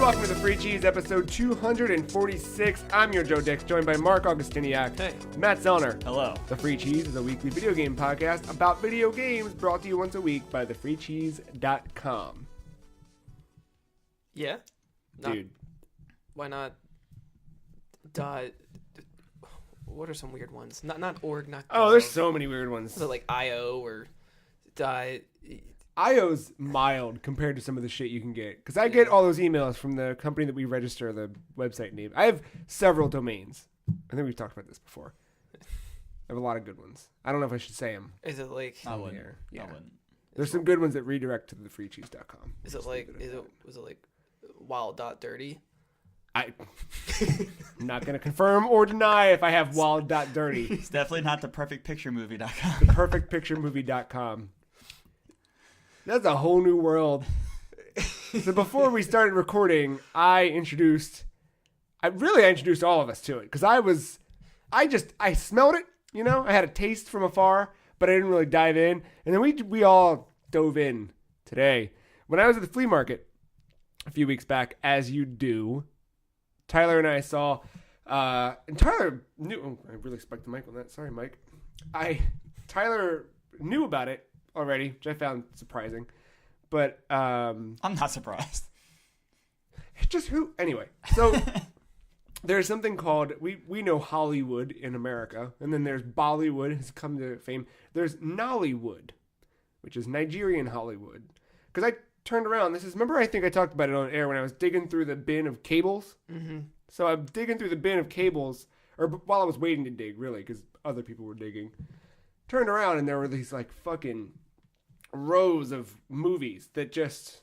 welcome to the Free Cheese, episode 246. I'm your Joe Dix, joined by Marc Augustiniak. Hey. Matt Zellner. Hello. The Free Cheese is a weekly video game podcast about video games brought to you once a week by thefreecheese.com. Yeah? Dude. Why not? What are some weird ones? Not org, not. Oh, there's so many weird ones. Is it like IO or die? IO's mild compared to some of the shit you can get. Because I get all those emails from the company that we register the website name. I have several domains. I think we've talked about this before. I have a lot of good ones. I don't know if I should say them. Is it like? I wouldn't. Yeah. I wouldn't. There's some good ones that redirect to thefreecheese.com. Is it like? Was it like wild.dirty? I'm not going to confirm or deny if I have wild.dirty. It's definitely not the perfectpicturemovie.com. Perfectpicturemovie.com. That's a whole new world. So before we started recording, I introduced all of us to it. Because I smelled it, you know? I had a taste from afar, but I didn't really dive in. And then we all dove in today. When I was at the flea market a few weeks back, as you do, Tyler and I saw, and Tyler knew, I really spiked the mic on that. Sorry, Mike. Tyler knew about it already, which I found surprising. But, I'm not surprised. Anyway, so there's something called, we know Hollywood in America, and then there's Bollywood has come to fame. There's Nollywood, which is Nigerian Hollywood. Because I turned around. Remember I think I talked about it on air when I was digging through the bin of cables? Mm-hmm. So I'm digging through the bin of cables, or while I was waiting to dig, really, because other people were digging. Turned around and there were these like fucking rows of movies that just,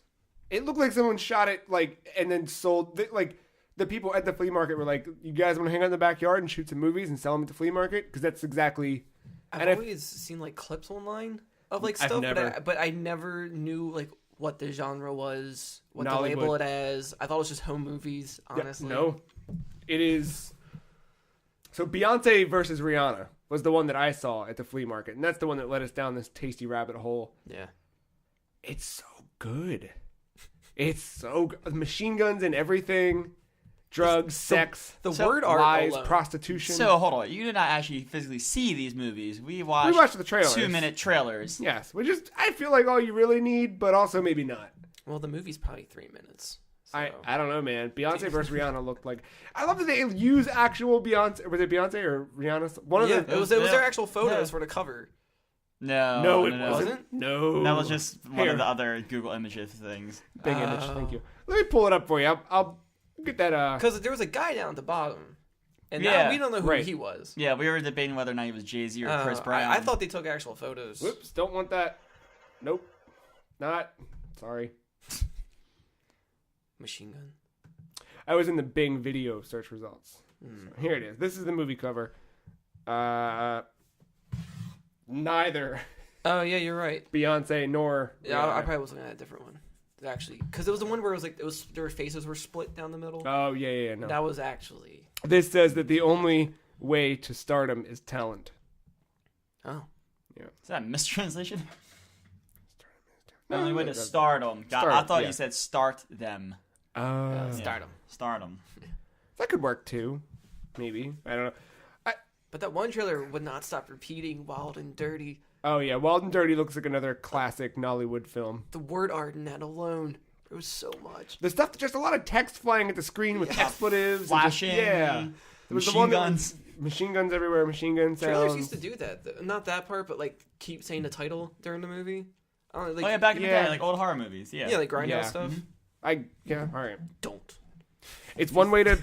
it looked like someone shot it like and then sold, like the people at the flea market were like, you guys want to hang out in the backyard and shoot some movies and sell them at the flea market? Because that's exactly. I've always seen like clips online of like stuff, but I never knew like what the genre was, what to label it as. I thought it was just home movies, honestly. Yeah, no, it is. So Beyonce versus Rihanna was the one that I saw at the flea market, and that's the one that led us down this tasty rabbit hole. Yeah. It's so good. It's so good. Machine guns and everything. Drugs, sex, the word art lies, alone. Prostitution. So, hold on. You did not actually physically see these movies. We watched the trailers. 2-minute trailers. Yes, which is, I feel like all you really need, but also maybe not. Well, the movie's probably 3 minutes. So. I don't know, man. Beyonce versus Rihanna looked like... I love that they use actual Beyonce. Was it Beyonce or Rihanna? It was their actual photos for the cover. No, it wasn't. No. That was just one of the other Google Images things. Big image, thank you. Let me pull it up for you. I'll get that... Because there was a guy down at the bottom. And yeah, now we don't know who he was. Yeah, we were debating whether or not he was Jay-Z or Chris Brown. I thought they took actual photos. Whoops, don't want that. Nope. Not. Sorry. Machine gun. I was in the Bing video search results. So here it is. This is the movie cover. Neither. Oh, yeah, you're right. Beyonce nor... Yeah, I probably was looking at a different one. Actually, because it was the one where it was like their faces were split down the middle. Oh, yeah, no. That was actually... This says that the only way to stardom is talent. Oh. Yeah. Is that a mistranslation? No, the only way to stardom. I thought you said start them. Stardom. Stardom. That could work too. Maybe. I don't know. But that one trailer would not stop repeating Wild and Dirty. Oh, yeah. Wild and Dirty looks like another classic Nollywood film. The word art in that alone. There was so much. The stuff, just a lot of text flying at the screen with expletives. Flashing. Yeah. Machine guns. Machine guns everywhere. Machine gun sounds. Trailers used to do that. Not that part, but like keep saying the title during the movie. Back in the day, like old horror movies. Yeah. Yeah, like grindhouse stuff. Mm-hmm. All right. Don't. It's one way to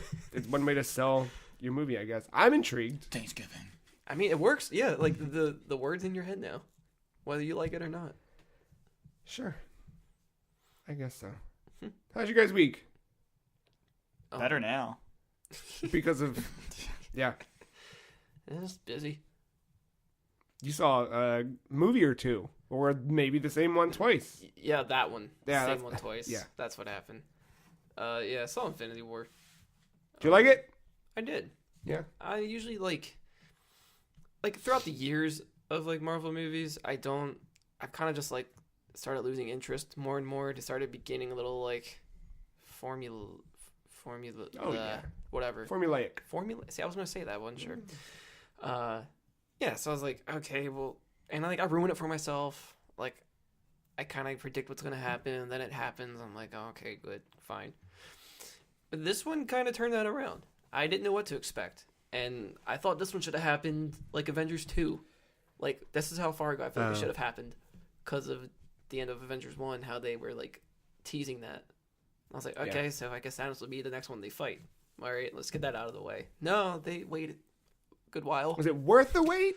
sell your movie, I guess. I'm intrigued. Thanksgiving. I mean, it works. Yeah, like the words in your head now, whether you like it or not. Sure. I guess so. How's your guys' week? Better now. Because of, yeah. It's busy. You saw a movie or two, or maybe the same one twice. Yeah, that one. Yeah, same one twice. Yeah, that's what happened. I saw Infinity War. Do you like it? I did. Yeah. I usually like throughout the years of like Marvel movies, I've kind of just like started losing interest more and more. It started beginning a little like Formula. Whatever. Formulaic. See, I was gonna say that. I wasn't sure. Yeah. So I was like, okay, well, and I ruined it for myself. Like, I kind of predict what's gonna happen, and then it happens. I'm like, oh, okay, good, fine. But this one kind of turned that around. I didn't know what to expect, and I thought this one should have happened like Avengers 2. Like, this is how far ago I feel like it should have happened, because of the end of Avengers 1, how they were like teasing that. I was like, okay, so I guess Thanos will be the next one they fight. All right, let's get that out of the way. No, they waited a good while. Was it worth the wait?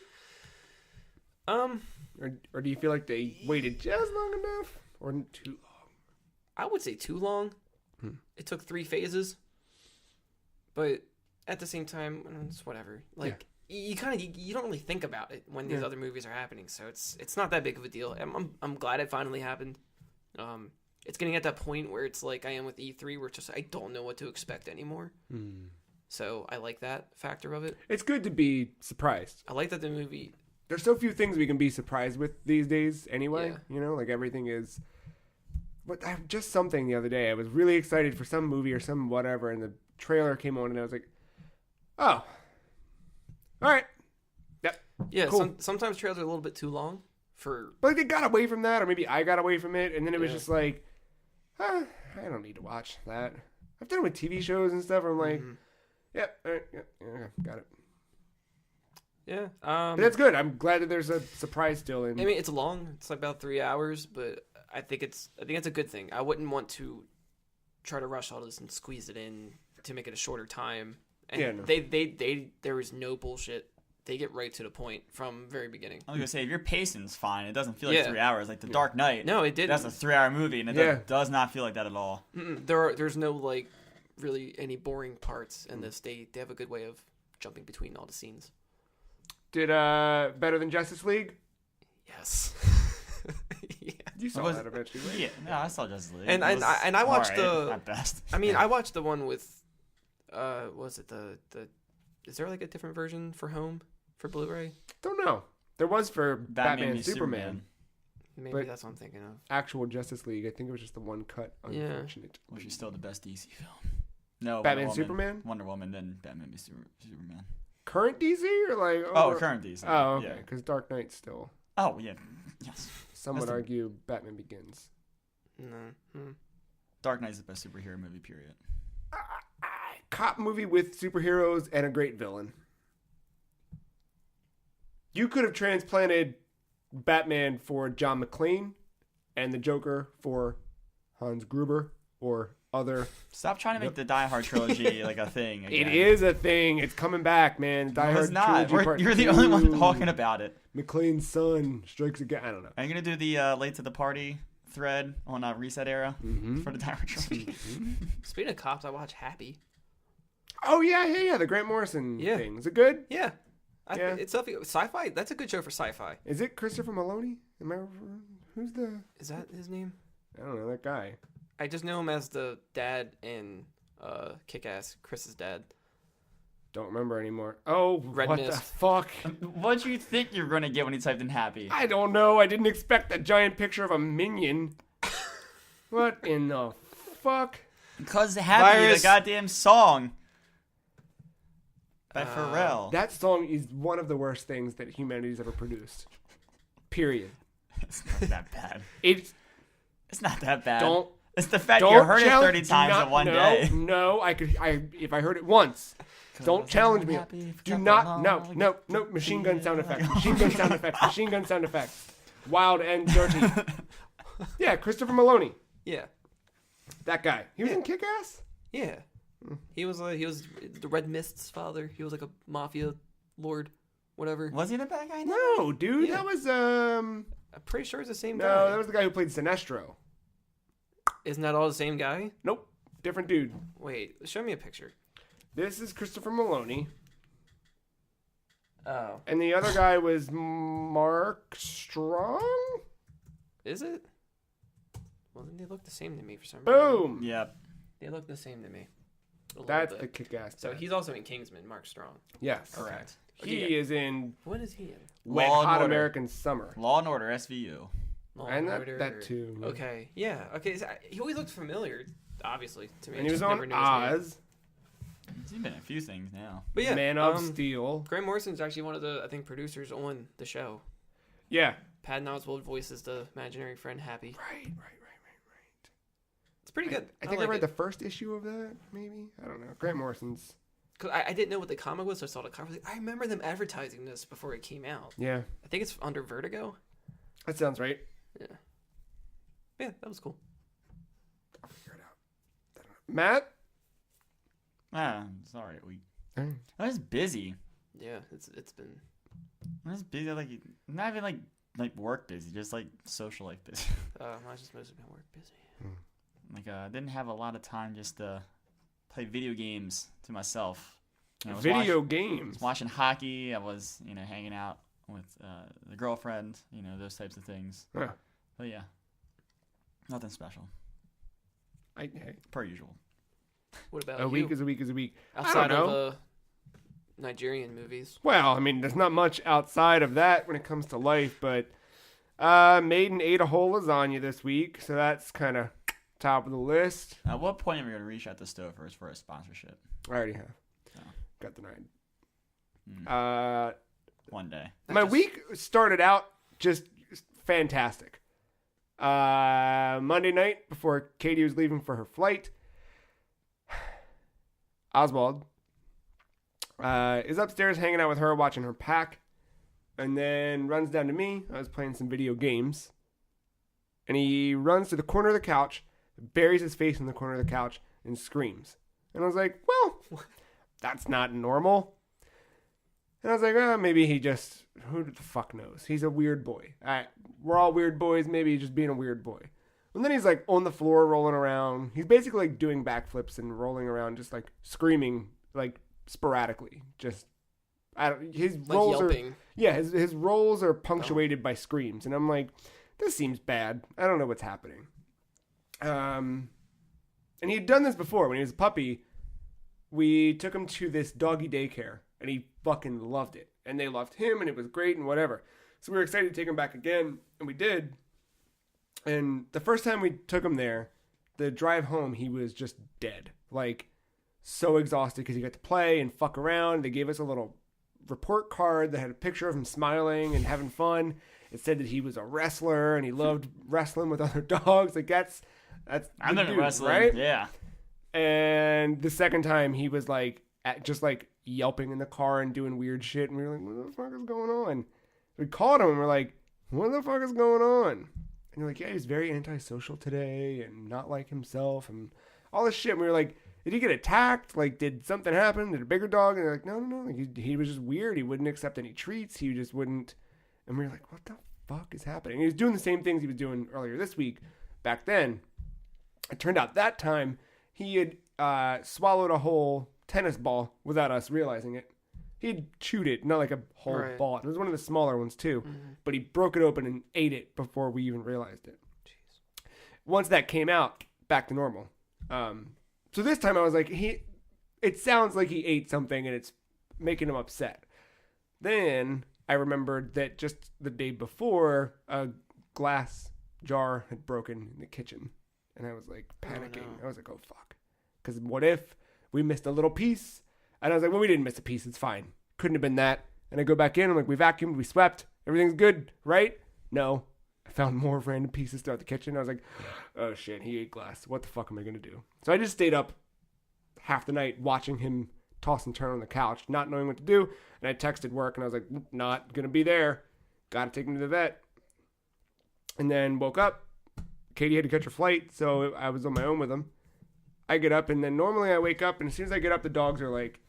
Or do you feel like they waited just long enough, or too long? I would say too long. It took 3 phases, but at the same time, it's whatever. Like you don't really think about it when these other movies are happening, so it's not that big of a deal. I'm glad it finally happened. It's getting at that point where it's like I am with E3, where it's just I don't know what to expect anymore. So I like that factor of it. It's good to be surprised. I like that the movie. There's so few things we can be surprised with these days anyway. Yeah. You know, like everything is... But just something the other day. I was really excited for some movie or some whatever, and the trailer came on, and I was like, oh. All right. Yep. Yeah, cool. Sometimes trailers are a little bit too long for... But they got away from that, or maybe I got away from it, and then it was just like, I don't need to watch that. I've done it with TV shows and stuff, where I'm like, yep, all right, yeah, got it. Yeah. But that's good. I'm glad that there's a surprise still in. I mean, it's long. It's like about 3 hours, but I think it's a good thing. I wouldn't want to try to rush all this and squeeze it in to make it a shorter time. And there was no bullshit. They get right to the point from very beginning. I was gonna say, if your pacing's fine, it doesn't feel like 3 hours. Like The Dark Knight. No, it didn't. That's a 3-hour movie, and it does not feel like that at all. There's no like really any boring parts in this. They have a good way of jumping between all the scenes. Did better than Justice League? Yes. Yeah. You saw that eventually, right? Yeah, no, I saw Justice League. And I watched at best. I mean, I watched the one with was it the is there like a different version for home for Blu-ray? Don't know. There was for Batman Superman. Maybe that's what I'm thinking of. Actual Justice League, I think it was just the one cut. Unfortunate. Which is still the best DC film. No, Batman Superman? Wonder Woman, then Batman v Superman. Current DC or like... current DC. Oh, okay. Because Dark Knight still... Oh, yeah. Yes. Some would argue Batman Begins. No. Dark Knight's the best superhero movie, period. Cop movie with superheroes and a great villain. You could have transplanted Batman for John McClane and the Joker for Hans Gruber or other... Stop trying to make the Die Hard trilogy like a thing again. It is a thing. It's coming back, man. Die Hard trilogy You're the only one talking about it. McClane's son strikes again. I don't know. Are you going to do the Late to the Party thread on Reset Era for the Die Hard trilogy? Speaking of cops, I watch Happy. Oh, yeah. The Grant Morrison thing. Is it good? Yeah. It's sci-fi. That's a good show for sci-fi. Is it Christopher Maloney? Who's the... Is that his name? I don't know, that guy. I just know him as the dad in Kick-Ass, Chris's dad. Don't remember anymore. Oh, Red what Mist. the fuck? What'd you think you were going to get when you typed in Happy? I don't know. I didn't expect a giant picture of a minion. What in the fuck? Because Happy, the goddamn song by Pharrell. That song is one of the worst things that humanity's ever produced. Period. It's not that bad. It's not that bad. It's the fact you heard it 30 times in one day. No, if I heard it once. Don't challenge me. Do not. No. Machine gun sound effects. Machine gun sound effects. Wild and dirty. Yeah, Christopher Maloney. Yeah. That guy. He was in Kick-Ass? Yeah. He was the Red Mist's father. He was like a mafia lord, whatever. Was he the bad guy? No, dude. Yeah. That was I'm pretty sure it's the same guy. No, that was the guy who played Sinestro. Isn't that all the same guy? Nope. Different dude. Wait, show me a picture. This is Christopher Maloney. Oh. And the other guy was Mark Strong? Is it? Well, then they look the same to me for some reason. Boom! Yep. They look the same to me. That's the Kick-Ass. So he's also in Kingsman, Mark Strong. Yes. Correct. He is in... What is he in? Wet Hot American Summer. Law and Order, SVU. And that too. Okay. Yeah. Okay. So he always looked familiar. obviously. To me, And he was just never on knew his name. Oz, He's been in a few things now. But yeah, Man of Steel. Grant Morrison's actually one of the, I think, producers on the show. Yeah. Patton Oswalt voices the imaginary friend Happy. Right. It's pretty good. I think I like read it. the first issue of that, maybe. I don't know. Grant Morrison's. Cause I didn't know what the comic was, so I saw the cover. I was like, I remember them advertising this before it came out. Yeah. I think it's under Vertigo. That sounds right. Yeah. Yeah, that was cool. I'll figure it out. Matt? It's alright week. I was busy. Yeah, it's been. I was busy, like not even like work busy, just like social life busy. I just mostly been work busy. Like I didn't have a lot of time just to play video games to myself. You know, I was Video I games. was watching hockey. I was hanging out with the girlfriend. Those types of things. Huh. But yeah, nothing special. Hey, Per usual. What about a you? week is a week is a week. Outside I don't know. of Nigerian movies. Well, I mean, there's not much outside of that when it comes to life, but made and ate a whole lasagna this week, so that's kind of top of the list. At what point are we going to reach out to Stouffer's for a sponsorship? I already have. Oh. Got denied. One day. My week started out just fantastic. Monday night, before Katie was leaving for her flight, Oswald is upstairs hanging out with her, watching her pack, and then runs down to me. I was playing some video games, and he runs to the corner of the couch, buries his face in the corner of the couch, and screams. And I was like, well, that's not normal. And I was like, maybe he just, who the fuck knows? He's a weird boy. We're all weird boys. Maybe he's just being a weird boy. And then he's like on the floor rolling around. He's basically like doing backflips and rolling around, just like screaming, like sporadically. Just, his Like rolls yelping. are, yeah, his rolls are punctuated by screams. And I'm like, this seems bad. I don't know what's happening. And he had done this before when he was a puppy. We took him to this doggy daycare, and he fucking loved it. And they loved him, and it was great and whatever. So we were excited to take him back again, and we did. And the first time we took him there, the drive home, he was just dead. Like, so exhausted because he got to play and fuck around. They gave us a little report card that had a picture of him smiling and having fun. It said that he was a wrestler, and he loved wrestling with other dogs. Like, that's I'm the in dude, wrestling, right? Yeah. And the second time, he was like, just like yelping in the car and doing weird shit. And we were like, what the fuck is going on? We called him and we're like, what the fuck is going on? And you're like, yeah, he's very antisocial today and not like himself and all this shit. And we were like, did he get attacked? Like, did something happen? Did a bigger dog? And they're like, no. Like, he was just weird. He wouldn't accept any treats. He just wouldn't. And we were like, what the fuck is happening? And he was doing the same things he was doing earlier this week back then. It turned out that time he had swallowed a whole tennis ball without us realizing it. He'd chewed it, not like a whole ball. It was one of the smaller ones too, but he broke it open and ate it before we even realized it. Jeez. Once that came out, back to normal. So this time I was like, it sounds like he ate something and it's making him upset. Then I remembered that just the day before, a glass jar had broken in the kitchen. And I was like panicking. Oh, no. I was like, oh fuck. Because what if we missed a little piece? And I was like, well, we didn't miss a piece. It's fine. Couldn't have been that. And I go back in. I'm like, we vacuumed. We swept. Everything's good, right? No. I found more random pieces throughout the kitchen. I was like, oh shit, he ate glass. What the fuck am I going to do? So I just stayed up half the night watching him toss and turn on the couch, not knowing what to do. And I texted work and I was like, not going to be there. Got to take him to the vet. And then woke up. Katie had to catch her flight, so I was on my own with him. I get up, and then normally I wake up, and as soon as I get up, the dogs are like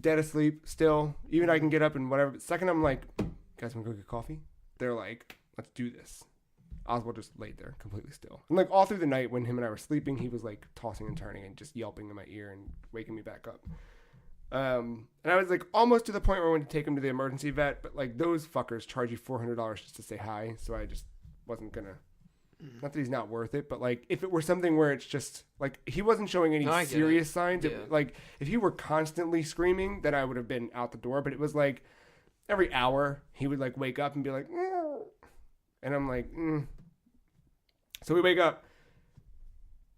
dead asleep still. Even I can get up and whatever. But the second I'm like, guys, want to go get coffee? They're like, let's do this. Oswald just laid there completely still. And like all through the night when him and I were sleeping, he was like tossing and turning and just yelping in my ear and waking me back up. And I was like almost to the point where I wanted to take him to the emergency vet, but like those fuckers charge you $400 just to say hi, so I just wasn't gonna. Not that he's not worth it, but like if it were something where it's just like he wasn't showing any serious signs, yeah. like if he were constantly screaming, then I would have been out the door. But it was like every hour he would like wake up and be like, and I'm like, So we wake up.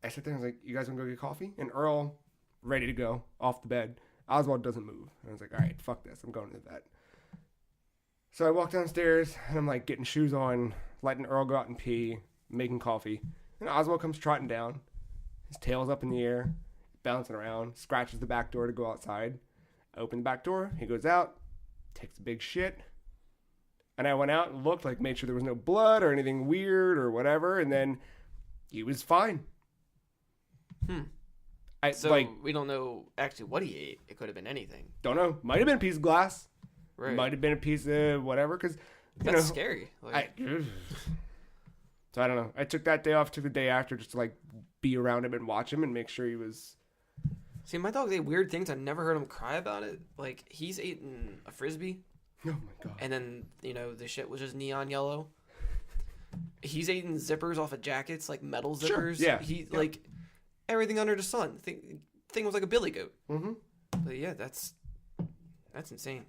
I sit there and I was like, you guys want to go get coffee? And Earl, ready to go, off the bed. Oswald doesn't move. And I was like, all right, fuck this. I'm going to the vet. So I walk downstairs, and I'm like getting shoes on, letting Earl go out and pee, making coffee. And Oswald comes trotting down. His tail's up in the air, bouncing around, scratches the back door to go outside. I open the back door. He goes out, takes a big shit. And I went out and looked, like made sure there was no blood or anything weird or whatever. And then he was fine. So we don't know actually what he ate. It could have been anything. Don't know. Might have been a piece of glass. Right. Might have been a piece of whatever. Because that's scary. Like, so I don't know. I took that day off. Took the day after just to like be around him and watch him and make sure he was. See, my dog ate weird things. I never heard him cry about it. Like he's eaten a Frisbee. Oh my god. And then the shit was just neon yellow. He's eating zippers off of jackets, like metal zippers. Sure. Yeah. Like everything under the sun. Thing was like a billy goat. Mm-hmm. But yeah, that's insane.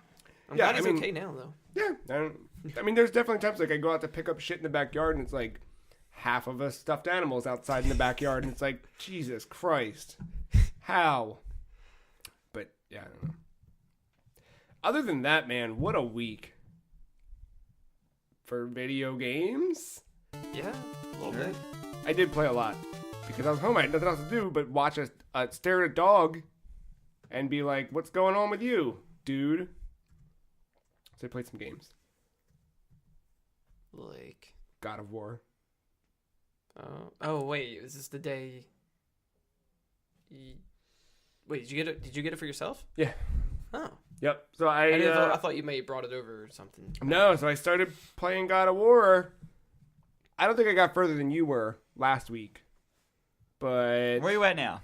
I'm glad he's okay now though. Yeah. I mean, there's definitely times like I go out to pick up shit in the backyard and it's like half of us stuffed animals outside in the backyard and it's like, Jesus Christ. How? But yeah, I don't know. Other than that, man, what a week for video games. Yeah, a little bit. I did play a lot because I was home. I had nothing else to do but watch stare at a dog and be like, "What's going on with you, dude?" So I played some games. Like God of War. Oh wait, is this the day? Wait, did you get it? Did you get it for yourself? Yeah. Oh. Yep. So I thought you may have brought it over or something. No, so I started playing God of War. I don't think I got further than you were last week. But where are you at now?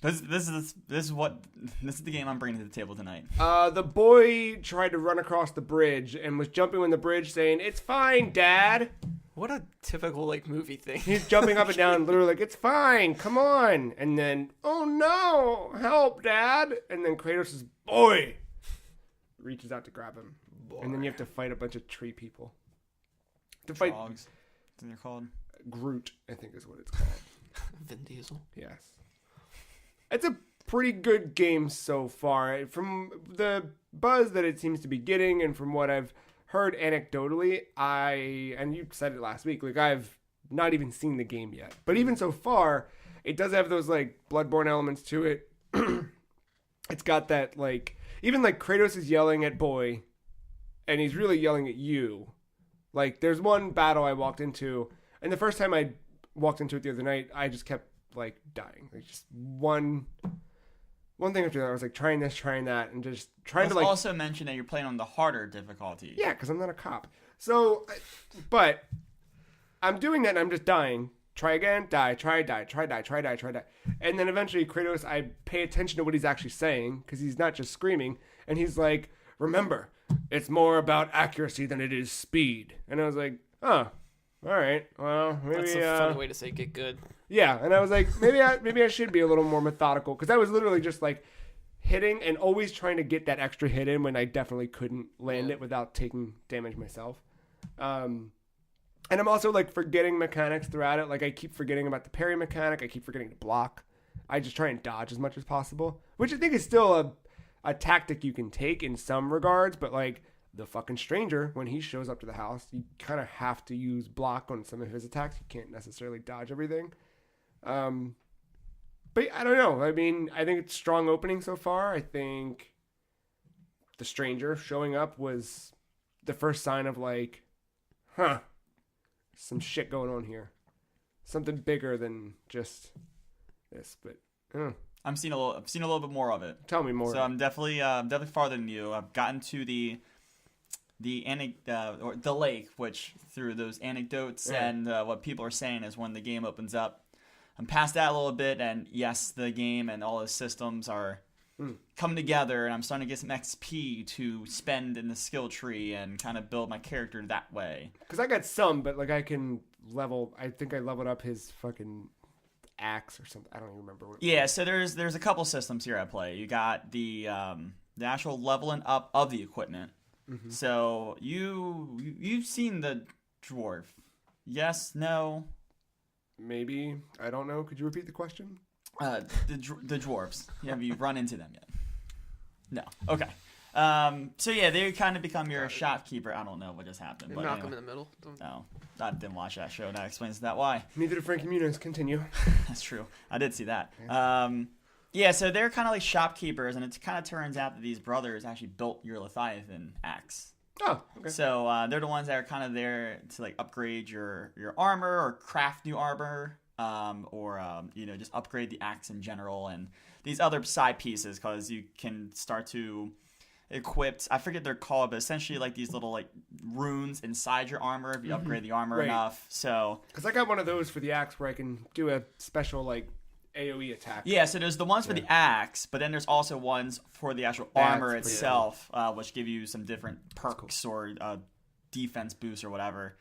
This is the game I'm bringing to the table tonight. The boy tried to run across the bridge and was jumping on the bridge saying, "It's fine, Dad." What a typical like movie thing. He's jumping up and down, literally like, "It's fine, come on." And then, "Oh no, help, Dad." And then Kratos' boy reaches out to grab him. Boy. And then you have to fight a bunch of tree people. Fight dogs. That's what they're called. Groot, I think is what it's called. Vin Diesel. Yes. It's a pretty good game so far. From the buzz that it seems to be getting and from what I've heard anecdotally, and you said it last week, like I've not even seen the game yet. But even so far, it does have those like Bloodborne elements to it. It's got that like, even like Kratos is yelling at boy and he's really yelling at you. Like there's one battle I walked into, and the first time I walked into it the other night, I just kept like dying. Like just one thing after that. I was like trying this, trying that, and just trying to like. Also mention that you're playing on the harder difficulty. Yeah, because I'm not a cop. So, but I'm doing that and I'm just dying. Try again, die, try, die, try, die, try, die, try, die. And then eventually Kratos, I pay attention to what he's actually saying because he's not just screaming. And he's like, "Remember, it's more about accuracy than it is speed." And I was like, "Oh, all right. Well, maybe that's a funny way to say get good." Yeah, and I was like, maybe I should be a little more methodical because I was literally just like hitting and always trying to get that extra hit in when I definitely couldn't land it without taking damage myself. And I'm also like forgetting mechanics throughout it. Like I keep forgetting about the parry mechanic. I keep forgetting to block. I just try and dodge as much as possible, which I think is still a tactic you can take in some regards. But like the fucking stranger, when he shows up to the house, you kind of have to use block on some of his attacks. You can't necessarily dodge everything. But I don't know. I mean, I think it's strong opening so far. I think the stranger showing up was the first sign of like, some shit going on here. Something bigger than just this. But I've seen a little bit more of it. Tell me more. So I'm definitely farther than you. I've gotten to the lake, which through those anecdotes and what people are saying is when the game opens up. I'm past that a little bit, and yes, the game and all the systems are coming together, and I'm starting to get some XP to spend in the skill tree and kind of build my character that way. Because I got some, but like I think I leveled up his fucking axe or something. I don't even remember what. Yeah, so there's a couple systems here at play. You got the actual leveling up of the equipment. Mm-hmm. So you've seen the dwarf. Yes, no. maybe. I don't know. Could you repeat the question? The dwarves. Have you run into them yet? No. Okay. So yeah, they kind of become your shopkeeper. I don't know what just happened. But Malcolm anyway. in the middle. No, I didn't watch that show. That explains that why. Neither did Frankie Muniz. Continue. That's true. I did see that. Yeah, so they're kind of like shopkeepers, and it kind of turns out that these brothers actually built your Leviathan axe. Oh, okay. So they're the ones that are kind of there to like upgrade your armor or craft new armor, or just upgrade the axe in general, and these other side pieces, because you can start to equip. I forget they're called, but essentially like these little like runes inside your armor if you upgrade the armor enough. So because I got one of those for the axe where I can do a special like AoE attack. Yeah, so there's the ones for the axe, but then there's also ones for the actual armor itself, which give you some different perks or defense boosts or whatever.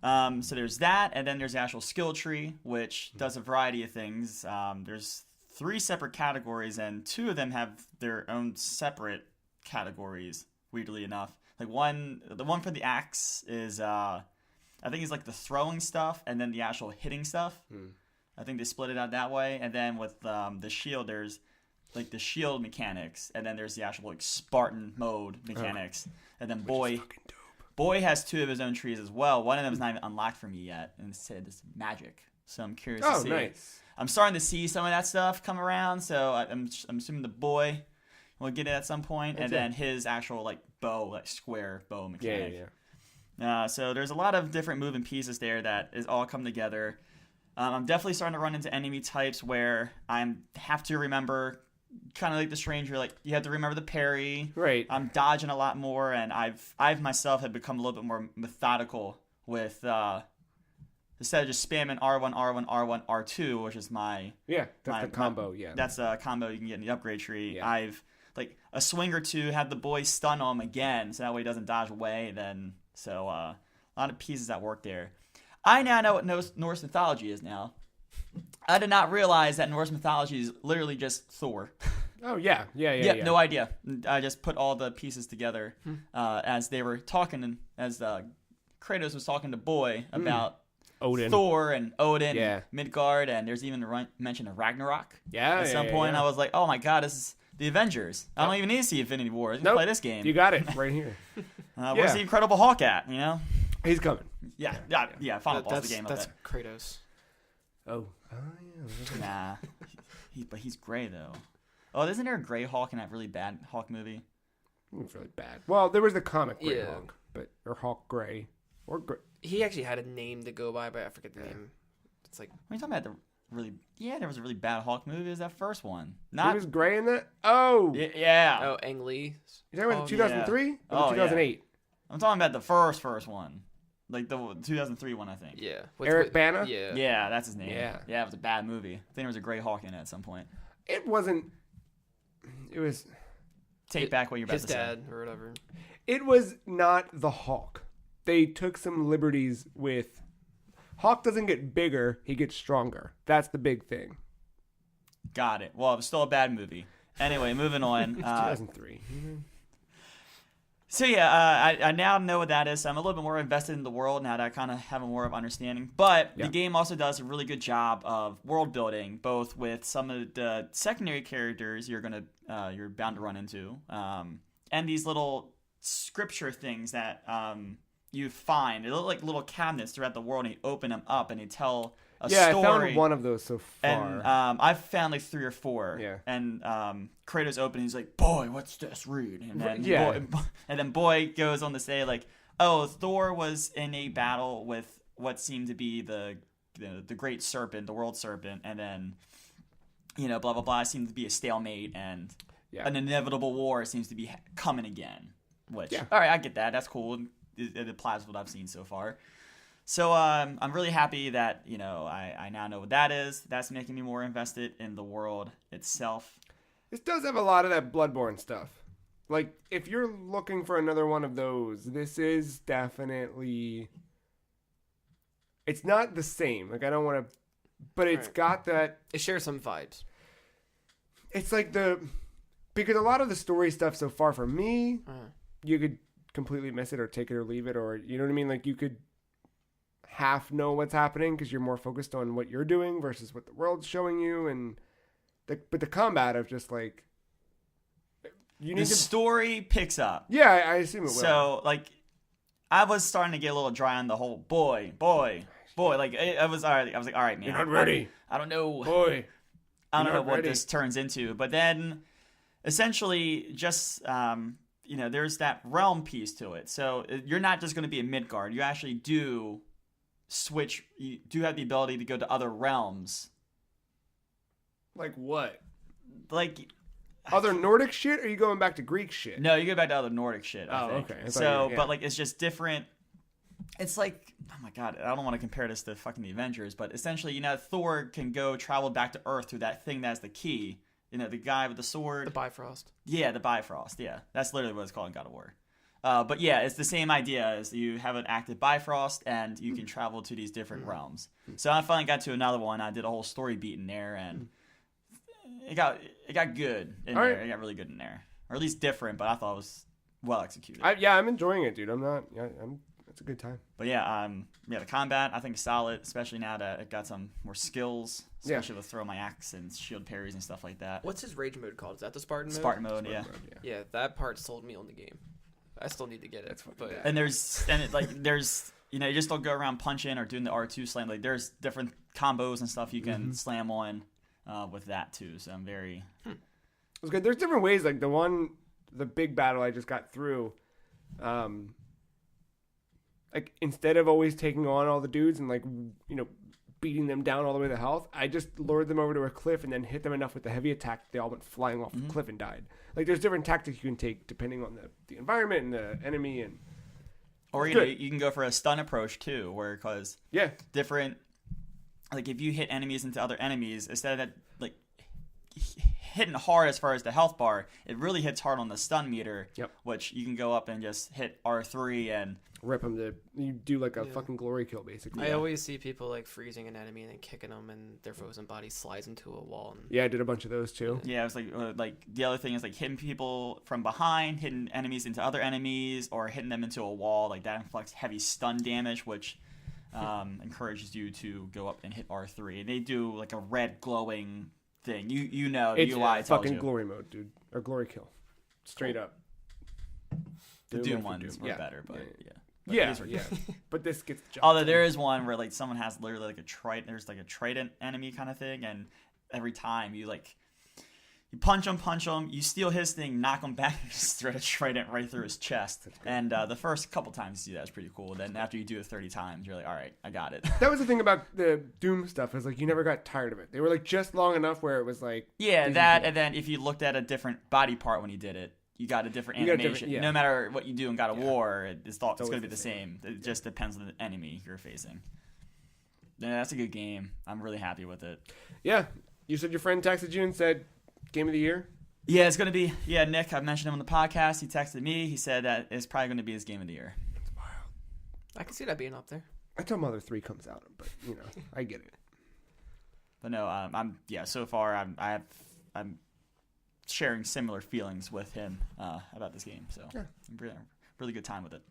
So there's that, and then there's the actual skill tree, which does a variety of things. There's 3 separate categories, and 2 of them have their own separate categories, weirdly enough. Like the one for the axe is, I think it's like the throwing stuff, and then the actual hitting stuff. I think they split it out that way. And then with the shield, there's like the shield mechanics, and then there's the actual like Spartan mode mechanics. And then Boy has 2 of his own trees as well. One of them is not even unlocked for me yet, and it said it's magic. So I'm curious to see. Oh, nice. I'm starting to see some of that stuff come around. So I'm assuming the Boy will get it at some point, and then his actual like bow, like square bow mechanic. Yeah. So there's a lot of different moving pieces there that is all come together. I'm definitely starting to run into enemy types where I have to remember, kind of like the stranger, like you have to remember the parry. Right. I'm dodging a lot more, and I've myself have become a little bit more methodical with instead of just spamming R1, R1, R1, R2, which is that's the combo. That's a combo you can get in the upgrade tree. Yeah. I've like a swing or two, have the boy stun him again, so that way he doesn't dodge away. So a lot of pieces that work there. I now know what Norse mythology is now. I did not realize that Norse mythology is literally just Thor. Oh, yeah. No idea. I just put all the pieces together as they were talking, as Kratos was talking to Boy about Odin. Thor and Odin and Midgard, and there's even a mention of Ragnarok. At some point, I was like, oh my god, this is the Avengers. I don't even need to see Infinity War. I can play this game. You got it right here. Where's the Incredible Hulk at, you know? He's coming. Yeah. Final boss of the game. That's Kratos. Oh, yeah. Nah. But he's gray, though. Oh, isn't there a gray Hulk in that really bad Hulk movie? It was really bad. Well, there was the comic Gray Hulk, or Hulk Gray. Or Gray. He actually had a name to go by, but I forget the name. It's like... What are you talking about? There was a really bad Hulk movie. It was that first one. He was gray in that? Oh! Yeah. Oh, Ang Lee. You're talking about the 2003? Or the 2008? I'm talking about the first one. Like the 2003 one, I think. Yeah. Eric Bana? Yeah, that's his name. Yeah. Yeah, it was a bad movie. I think there was a gray Hulk in it at some point. It wasn't... It was... Take back what you're about to say. His dad or whatever. It was not the Hulk. They took some liberties with... Hulk doesn't get bigger, he gets stronger. That's the big thing. Got it. Well, it was still a bad movie. Anyway, moving on. It's 2003. So yeah, I now know what that is. So I'm a little bit more invested in the world now that I kind of have a more of understanding. But the game also does a really good job of world building, both with some of the secondary characters you're bound to run into, and these little scripture things that you find. They look like little cabinets throughout the world, and you open them up and they tell a story. Yeah, I found one of those so far. And I've found like 3 or 4. Yeah. And Kratos opens, he's like, "Boy, what's this? Read." And then Boy goes on to say like, "Oh, Thor was in a battle with what seemed to be the great serpent, the world serpent, and then blah blah blah. It seemed to be a stalemate, and an inevitable war seems to be coming again." Which all right, I get that. That's cool. It applies to what I've seen so far. So I'm really happy that, I now know what that is. That's making me more invested in the world itself. This does have a lot of that Bloodborne stuff. Like, if you're looking for another one of those, this is definitely... It's not the same. Like, I don't want to... But it's got that... It shares some vibes. It's like because a lot of the story stuff so far for me, you could completely miss it or take it or leave it, or you know what I mean? Like you could, half know what's happening because you're more focused on what you're doing versus what the world's showing you, and but the combat of just like The story picks up. Yeah, I assume it will. So like, I was starting to get a little dry on the whole boy. Like I was all right. I was like, all right, man. You're not ready. I don't know. Boy. I don't know what this turns into. But then, essentially, just there's that realm piece to it. So you're not just going to be a Midgard. You actually do switch. You do have the ability to go to other realms. Like what? Like other Nordic shit? Or are you going back to Greek shit? No, you go back to other Nordic shit. I think. Okay. So, but like it's just different. It's like, oh my god, I don't want to compare this to fucking the Avengers, but essentially, Thor can go travel back to Earth through that thing that's the key. The guy with the sword. The Bifrost. Yeah, the Bifrost. Yeah, that's literally what it's called in God of War. But yeah, it's the same idea as you have an active Bifrost and you can travel to these different realms. So I finally got to another one. I did a whole story beat in there, and it got good in there. It got really good in there, or at least different. But I thought it was well executed. I'm enjoying it, dude. It's a good time. But yeah, the combat I think is solid, especially now that it got some more skills, especially with throw my axe and shield parries and stuff like that. What's his rage mode called? Is that the Spartan mode? Spartan mode, yeah. Yeah, that part sold me on the game. I still need to get it. And there's you just don't go around punching or doing the R2 slam. Like there's different combos and stuff you can slam on with that too. So I'm very. It was good. There's different ways. Like the big battle I just got through. Like instead of always taking on all the dudes and beating them down all the way to health, I just lured them over to a cliff and then hit them enough with the heavy attack that they all went flying off the cliff and died. Like there's different tactics you can take depending on the environment and the enemy, and or you can go for a stun approach too, where because different, like if you hit enemies into other enemies, instead of that like hitting hard as far as the health bar, it really hits hard on the stun meter, which you can go up and just hit R3 and rip them you do like a fucking glory kill basically. I always see people like freezing an enemy and then kicking them and their frozen body slides into a wall. And... Yeah, I did a bunch of those too. Yeah, it was like the other thing is like hitting people from behind, hitting enemies into other enemies, or hitting them into a wall. Like that inflicts heavy stun damage, which encourages you to go up and hit R3. And they do like a red glowing thing. You know the it's UI tells fucking you. Glory mode, dude, or glory kill, straight up. The Doom ones were better, but yeah. But this gets jumped. Although there is one where like someone has literally like a trident. There's like a trident enemy kind of thing, and every time you punch him, you steal his thing, knock him back, and just throw a trident right through his chest. And the first couple times you do that is pretty cool. Then after you do it 30 times, you're like, all right, I got it. That was the thing about the Doom stuff, is like you never got tired of it. They were like just long enough where it was like and then if you looked at a different body part when you did it, you got a different animation. No matter what you do in God of War, it's going to be the same. It just depends on the enemy you're facing. Yeah, that's a good game. I'm really happy with it. Yeah. You said your friend texted you and said game of the year? Yeah, it's going to be... Yeah, Nick, I mentioned him on the podcast. He texted me. He said that it's probably going to be his game of the year. That's wild. I can see that being up there. Until Mother 3 comes out, but, I get it. But no, so far I'm sharing similar feelings with him about this game. So really good time with it.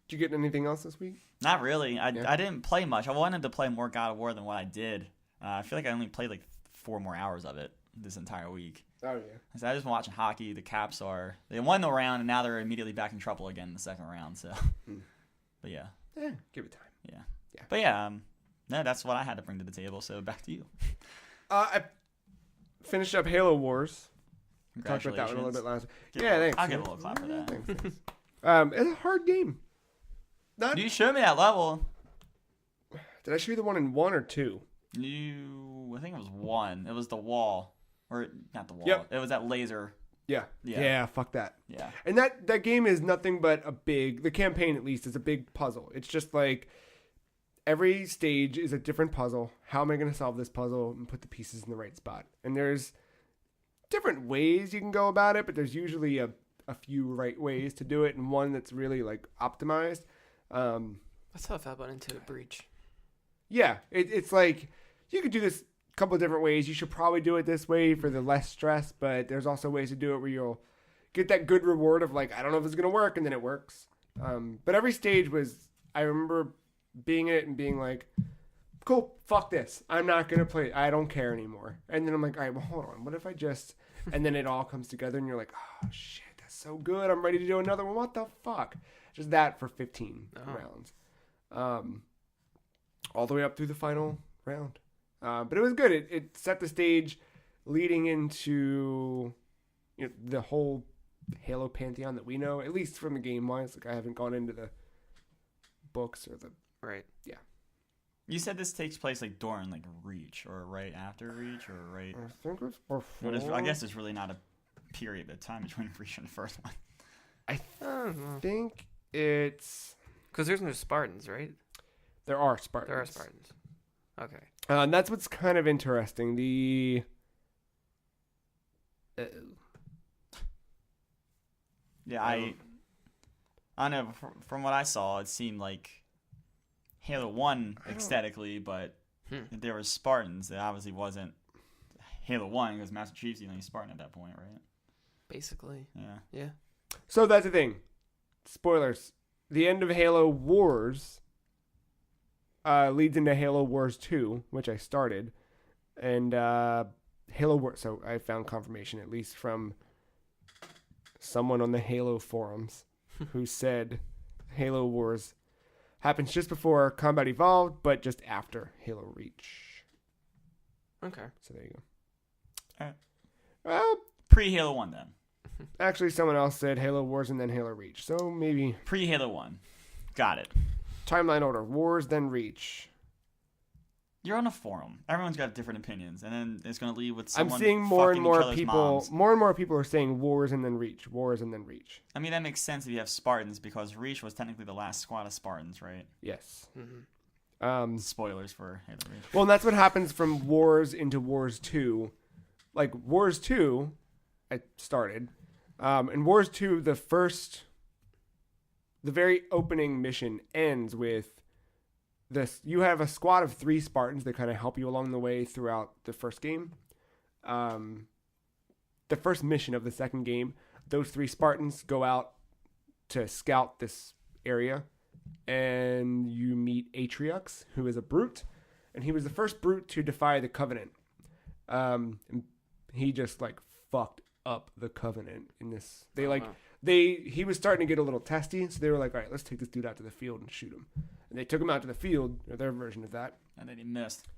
Did you get anything else this week? Not really. I didn't play much. I wanted to play more God of War than what I did. I feel like I only played like 4 more hours of it this entire week. Oh, yeah. So I just been watching hockey. The Caps they won the round, and now they're immediately back in trouble again in the second round. So, but yeah. Give it time. Yeah. But yeah, no, that's what I had to bring to the table. So back to you. I finished up Halo Wars. Talked about that one a little bit last week. Thanks. I'll give a little clap for that. Thanks. It's a hard game. You showed me that level. Did I show you the one in 1 or 2? I think it was 1. It was the wall. Or, not the wall. Yep. It was that laser. Yeah, fuck that. Yeah. And that game is nothing but the campaign at least is a big puzzle. It's just like every stage is a different puzzle. How am I going to solve this puzzle and put the pieces in the right spot? And there's different ways you can go about it, but there's usually a few right ways to do it, and one that's really like optimized. That's how I felt about Into the Breach. Yeah, it's like you could do this a couple of different ways. You should probably do it this way for the less stress, but there's also ways to do it where you'll get that good reward of like, I don't know if it's going to work, and then it works. But every stage I remember being in it and being like, cool, fuck this. I'm not going to play it. I don't care anymore. And then I'm like, all right, well, hold on. What if I just... And then it all comes together and you're like, oh, shit, that's so good. I'm ready to do another one. What the fuck? Just that for 15 rounds. All the way up through the final round. But it was good. It set the stage leading into the whole Halo pantheon that we know, at least from the game-wise. Like, I haven't gone into the books or the... Right. Yeah. You said this takes place like during like Reach or right after Reach or right... I think it's before... I guess there's really not a period of time between Reach and the first one. I think it's... Because there's no Spartans, right? There are Spartans. There are Spartans. Okay. And that's what's kind of interesting. The... Yeah, I don't know. From what I saw, it seemed like Halo 1 aesthetically, but there were Spartans. It obviously wasn't Halo 1 because Master Chief's the only Spartan at that point, right? Basically. Yeah. Yeah. So that's the thing. Spoilers. The end of Halo Wars leads into Halo Wars 2, which I started. And Halo Wars... So I found confirmation, at least from someone on the Halo forums, who said Halo Wars happens just before Combat Evolved, but just after Halo Reach. Okay. So there you go. All right. Well, Pre-Halo 1 then. actually, someone else said Halo Wars and then Halo Reach. So maybe Pre-Halo 1. Got it. timeline order: Wars, then Reach. You're on a forum. Everyone's got different opinions, and then it's going to lead with someone I'm seeing more and fucking each more other's people. moms. More and more people are saying Wars and then Reach. Wars and then Reach. I mean, that makes sense if you have Spartans, because Reach was technically the last squad of Spartans, right? Yes. Mm-hmm. Spoilers for Halo Reach. Well, and that's what happens from Wars into Wars 2. Like, Wars 2, I started. In Wars 2, the very opening mission ends with this. You have a squad of 3 Spartans that kind of help you along the way throughout the first game. The first mission of the second game, those 3 Spartans go out to scout this area, and you meet Atriox, who is a brute, and he was the first brute to defy the Covenant. And he just like fucked up the Covenant in this. He was starting to get a little testy, so they were like, all right, let's take this dude out to the field and shoot him. And they took him out to the field, or their version of that. And then he missed.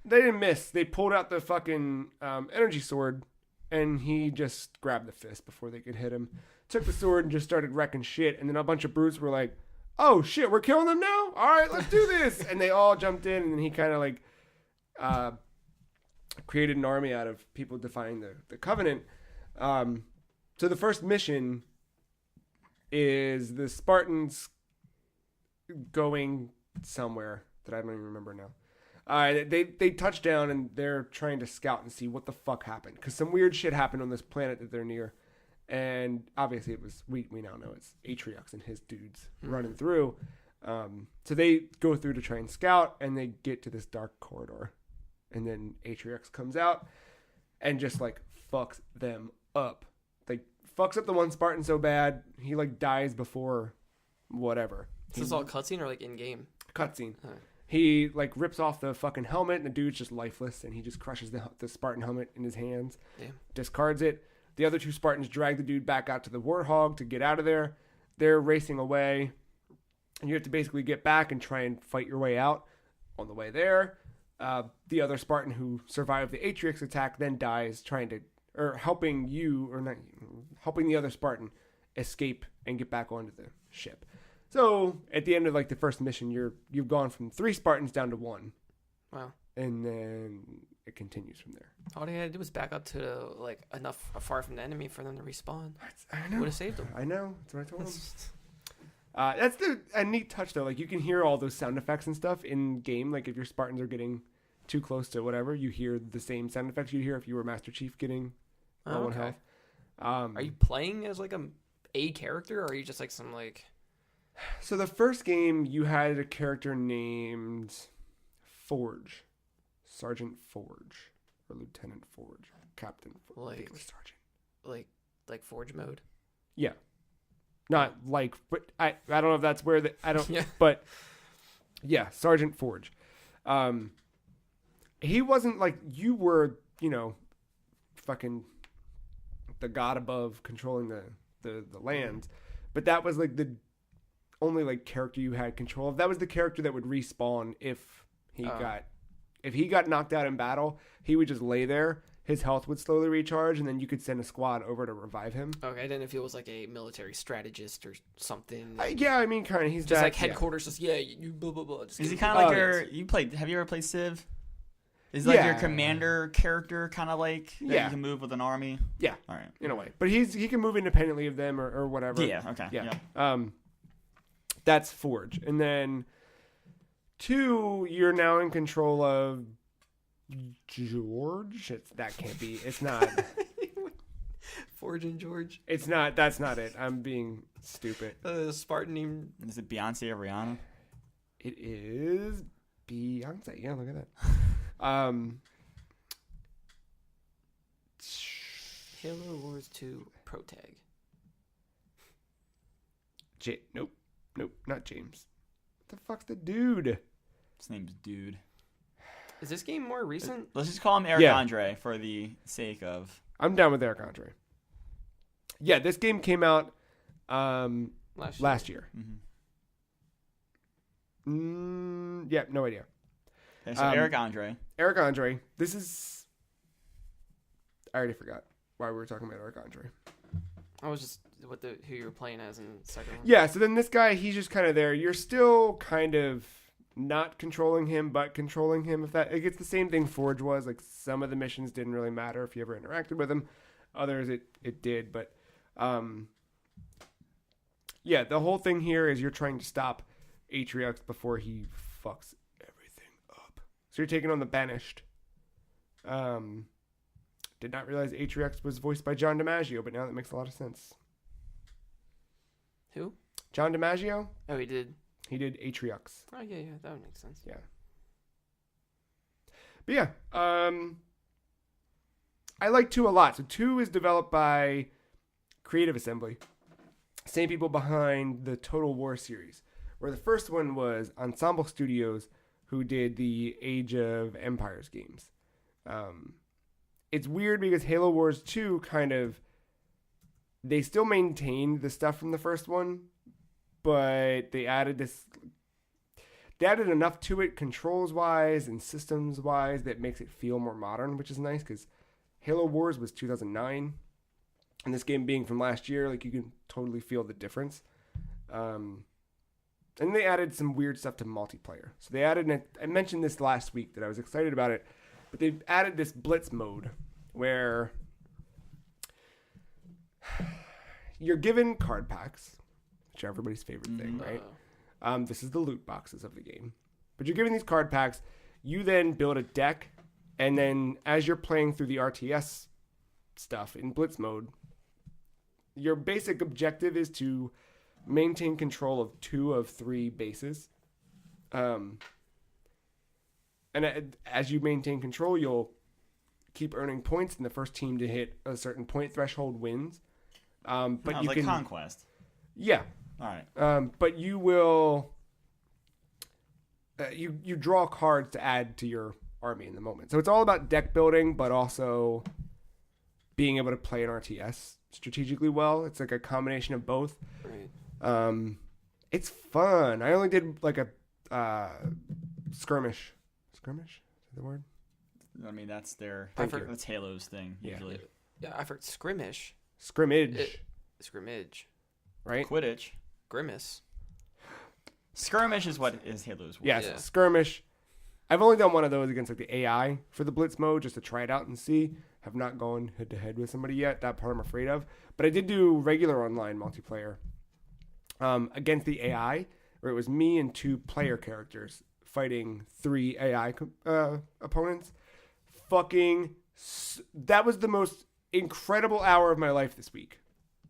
They didn't miss. They pulled out the fucking energy sword, and he just grabbed the fist before they could hit him. Took the sword and just started wrecking shit. And then a bunch of brutes were like, oh shit, we're killing them now? All right, let's do this. And they all jumped in, and then he kind of like created an army out of people defying the Covenant. So the first mission is the Spartans going somewhere that I don't even remember now. They touch down and they're trying to scout and see what the fuck happened, because some weird shit happened on this planet that they're near, and obviously it was we now know it's Atriox and his dudes running through. So they go through to try and scout, and they get to this dark corridor, and then Atriox comes out and just like fucks them up. Like fucks up the one Spartan so bad he like dies before whatever. Is this all cutscene or like in game? Cutscene. Huh. He like rips off the fucking helmet, and the dude's just lifeless, and he just crushes the Spartan helmet in his hands. Damn. Discards it. The other 2 Spartans drag the dude back out to the Warthog to get out of there. They're racing away, and you have to basically get back and try and fight your way out. On the way there, the other Spartan who survived the Atriox attack then dies helping the other Spartan escape and get back onto the ship. So at the end of like the first mission, you've gone from 3 Spartans down to 1. Wow. And then it continues from there. All they had to do was back up to like far from the enemy for them to respawn. I know. Would have saved them. I know. That's what I told him. That's a neat touch though. Like you can hear all those sound effects and stuff in game. Like if your Spartans are getting too close to whatever, you hear the same sound effects you'd hear if you were Master Chief getting low on health. Are you playing as like a character, or are you just like some like... So the first game, you had a character named Forge. Sergeant Forge. Or Lieutenant Forge. Captain Forge. I think it was Sergeant. Like Forge mode? Yeah. Not like, but I don't know if that's where I don't, Yeah. But Yeah, Sergeant Forge. He wasn't like you were, fucking the god above controlling the lands, but that was like the only like character you had control of. That was the character that would respawn if he got knocked out in battle. He would just lay there. His health would slowly recharge, and then you could send a squad over to revive him. Okay, I didn't know if he was like a military strategist or something. Yeah, I mean, kind of. He's just that, like headquarters. Just you blah blah blah. Is he kind of like you played? Have you ever played Civ? Is like your commander character kind of like that you can move with an army? Yeah, all right, in a way. But he can move independently of them or whatever. Yeah, okay, yeah. That's Forge, and then 2, you're now in control of George. That can't be. It's not. Forge and George. It's not. That's not it. I'm being stupid. Spartan name. Is it Beyonce or Rihanna? It is Beyonce. Yeah, look at that. Halo Wars 2 Pro Tag. Nope, not James. What the fuck's the dude? His name's Dude. Is this game more recent? Let's just call him Eric Andre for the sake of. I'm down with Eric Andre. Yeah, this game came out last year. Mm-hmm. Yeah, no idea. Okay, so Eric Andre. Eric Andre. This is. I already forgot why we were talking about Eric Andre. I was just who you were playing as in the second one. Yeah, so then this guy, he's just kind of there. You're still kind of not controlling him, but controlling him. If that, it's the same thing Forge was. Like some of the missions didn't really matter if you ever interacted with him. Others it did, but yeah, the whole thing here is you're trying to stop Atriox before he fucks everything up. So you're taking on the Banished. Did not realize Atriox was voiced by John DiMaggio, but now that makes a lot of sense. Who? John DiMaggio? Oh, he did. He did Atriox. Oh, yeah, that would make sense. Yeah. But yeah, I like 2 a lot. So 2 is developed by Creative Assembly. Same people behind the Total War series. Where the first one was Ensemble Studios, who did the Age of Empires games. It's weird because Halo Wars 2 they still maintained the stuff from the first one, but they added enough to it controls-wise and systems-wise that makes it feel more modern, which is nice because Halo Wars was 2009, and this game being from last year, like you can totally feel the difference. And they added some weird stuff to multiplayer. So they added, I mentioned this last week that I was excited about it, but they added this Blitz mode where you're given card packs, which are everybody's favorite thing, right? This is the loot boxes of the game. But you're given these card packs. You then build a deck, and then as you're playing through the RTS stuff in Blitz mode, your basic objective is to maintain control of 2 of 3 bases. And as you maintain control, you'll keep earning points, and the first team to hit a certain point threshold wins. But you like can Conquest. Yeah. All right. But you will you draw cards to add to your army in the moment. So it's all about deck building, but also being able to play an RTS strategically well. It's like a combination of both. Right. It's fun. I only did like a skirmish. Skirmish? Is that the word? I mean, that's that's Halo's thing usually. Yeah, I've heard skirmish. Scrimmage. Scrimmage. Right? Quidditch. Grimace. Skirmish is what is Halo's word. Yes, skirmish. I've only done one of those against like the AI for the Blitz mode just to try it out and see. Have not gone head to head with somebody yet. That part I'm afraid of. But I did do regular online multiplayer against the AI, where it was me and 2 player characters fighting 3 AI opponents. That was the most incredible hour of my life this week.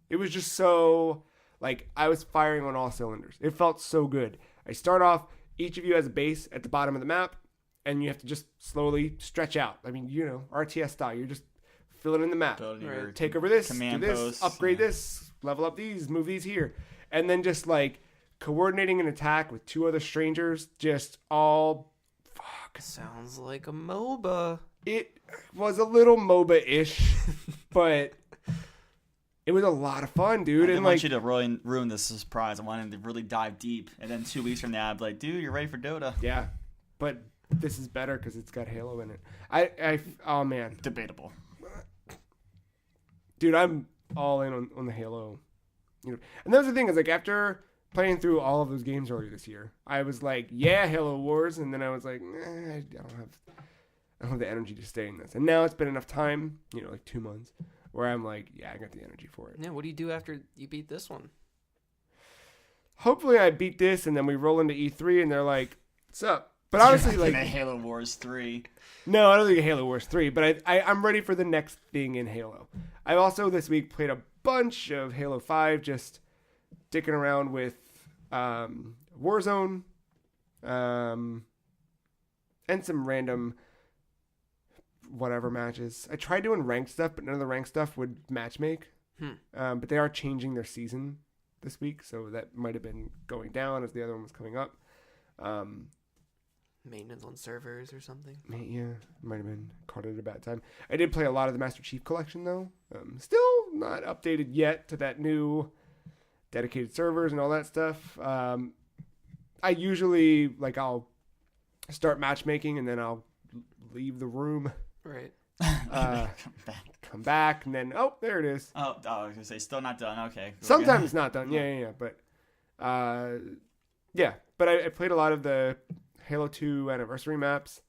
It was just so, like, I was firing on all cylinders. It felt so good. I start off, each of you has a base at the bottom of the map, and you have to just slowly stretch out. I mean, RTS style. You're just filling in the map. Right. Take over this, command do this, posts, upgrade this, level up these, move these here. And then just, like, coordinating an attack with 2 other strangers. Just all fuck. Sounds like a MOBA. It was a little MOBA-ish, but it was a lot of fun, dude. I didn't And want you to ruin this surprise. I wanted to really dive deep, and then 2 weeks from now, I'd be like, dude, you're ready for Dota. yeah, but this is better because it's got Halo in it. Oh man, Debatable. dude, I'm all in on the Halo. You know, and that's the thing is like after playing through all of those games already this year, I was like, yeah, Halo Wars, and then I was like, I don't have the energy to stay in this. And now it's been enough time, like 2 months, where I'm like, yeah, I got the energy for it. Yeah, what do you do after you beat this one? Hopefully I beat this, and then we roll into E3, and they're like, what's up? But honestly, like, Halo Wars 3. no, I don't think Halo Wars 3, but I'm ready for the next thing in Halo. I also this week played a bunch of Halo 5, just dicking around with Warzone, and some random whatever matches. I tried doing ranked stuff, but none of the ranked stuff would match make. But they are changing their season this week, so that might have been going down as the other one was coming up. Maintenance on servers or something? Yeah, might have been caught at a bad time. I did play a lot of the Master Chief Collection, though. Still not updated yet to that new dedicated servers and all that stuff. I usually, I'll start matchmaking, and then I'll leave the room. Right. Come back, and then, oh, there it is. I was going to say, still not done. Okay. Sometimes it's not done. Yeah. But, But I played a lot of the Halo 2 anniversary maps.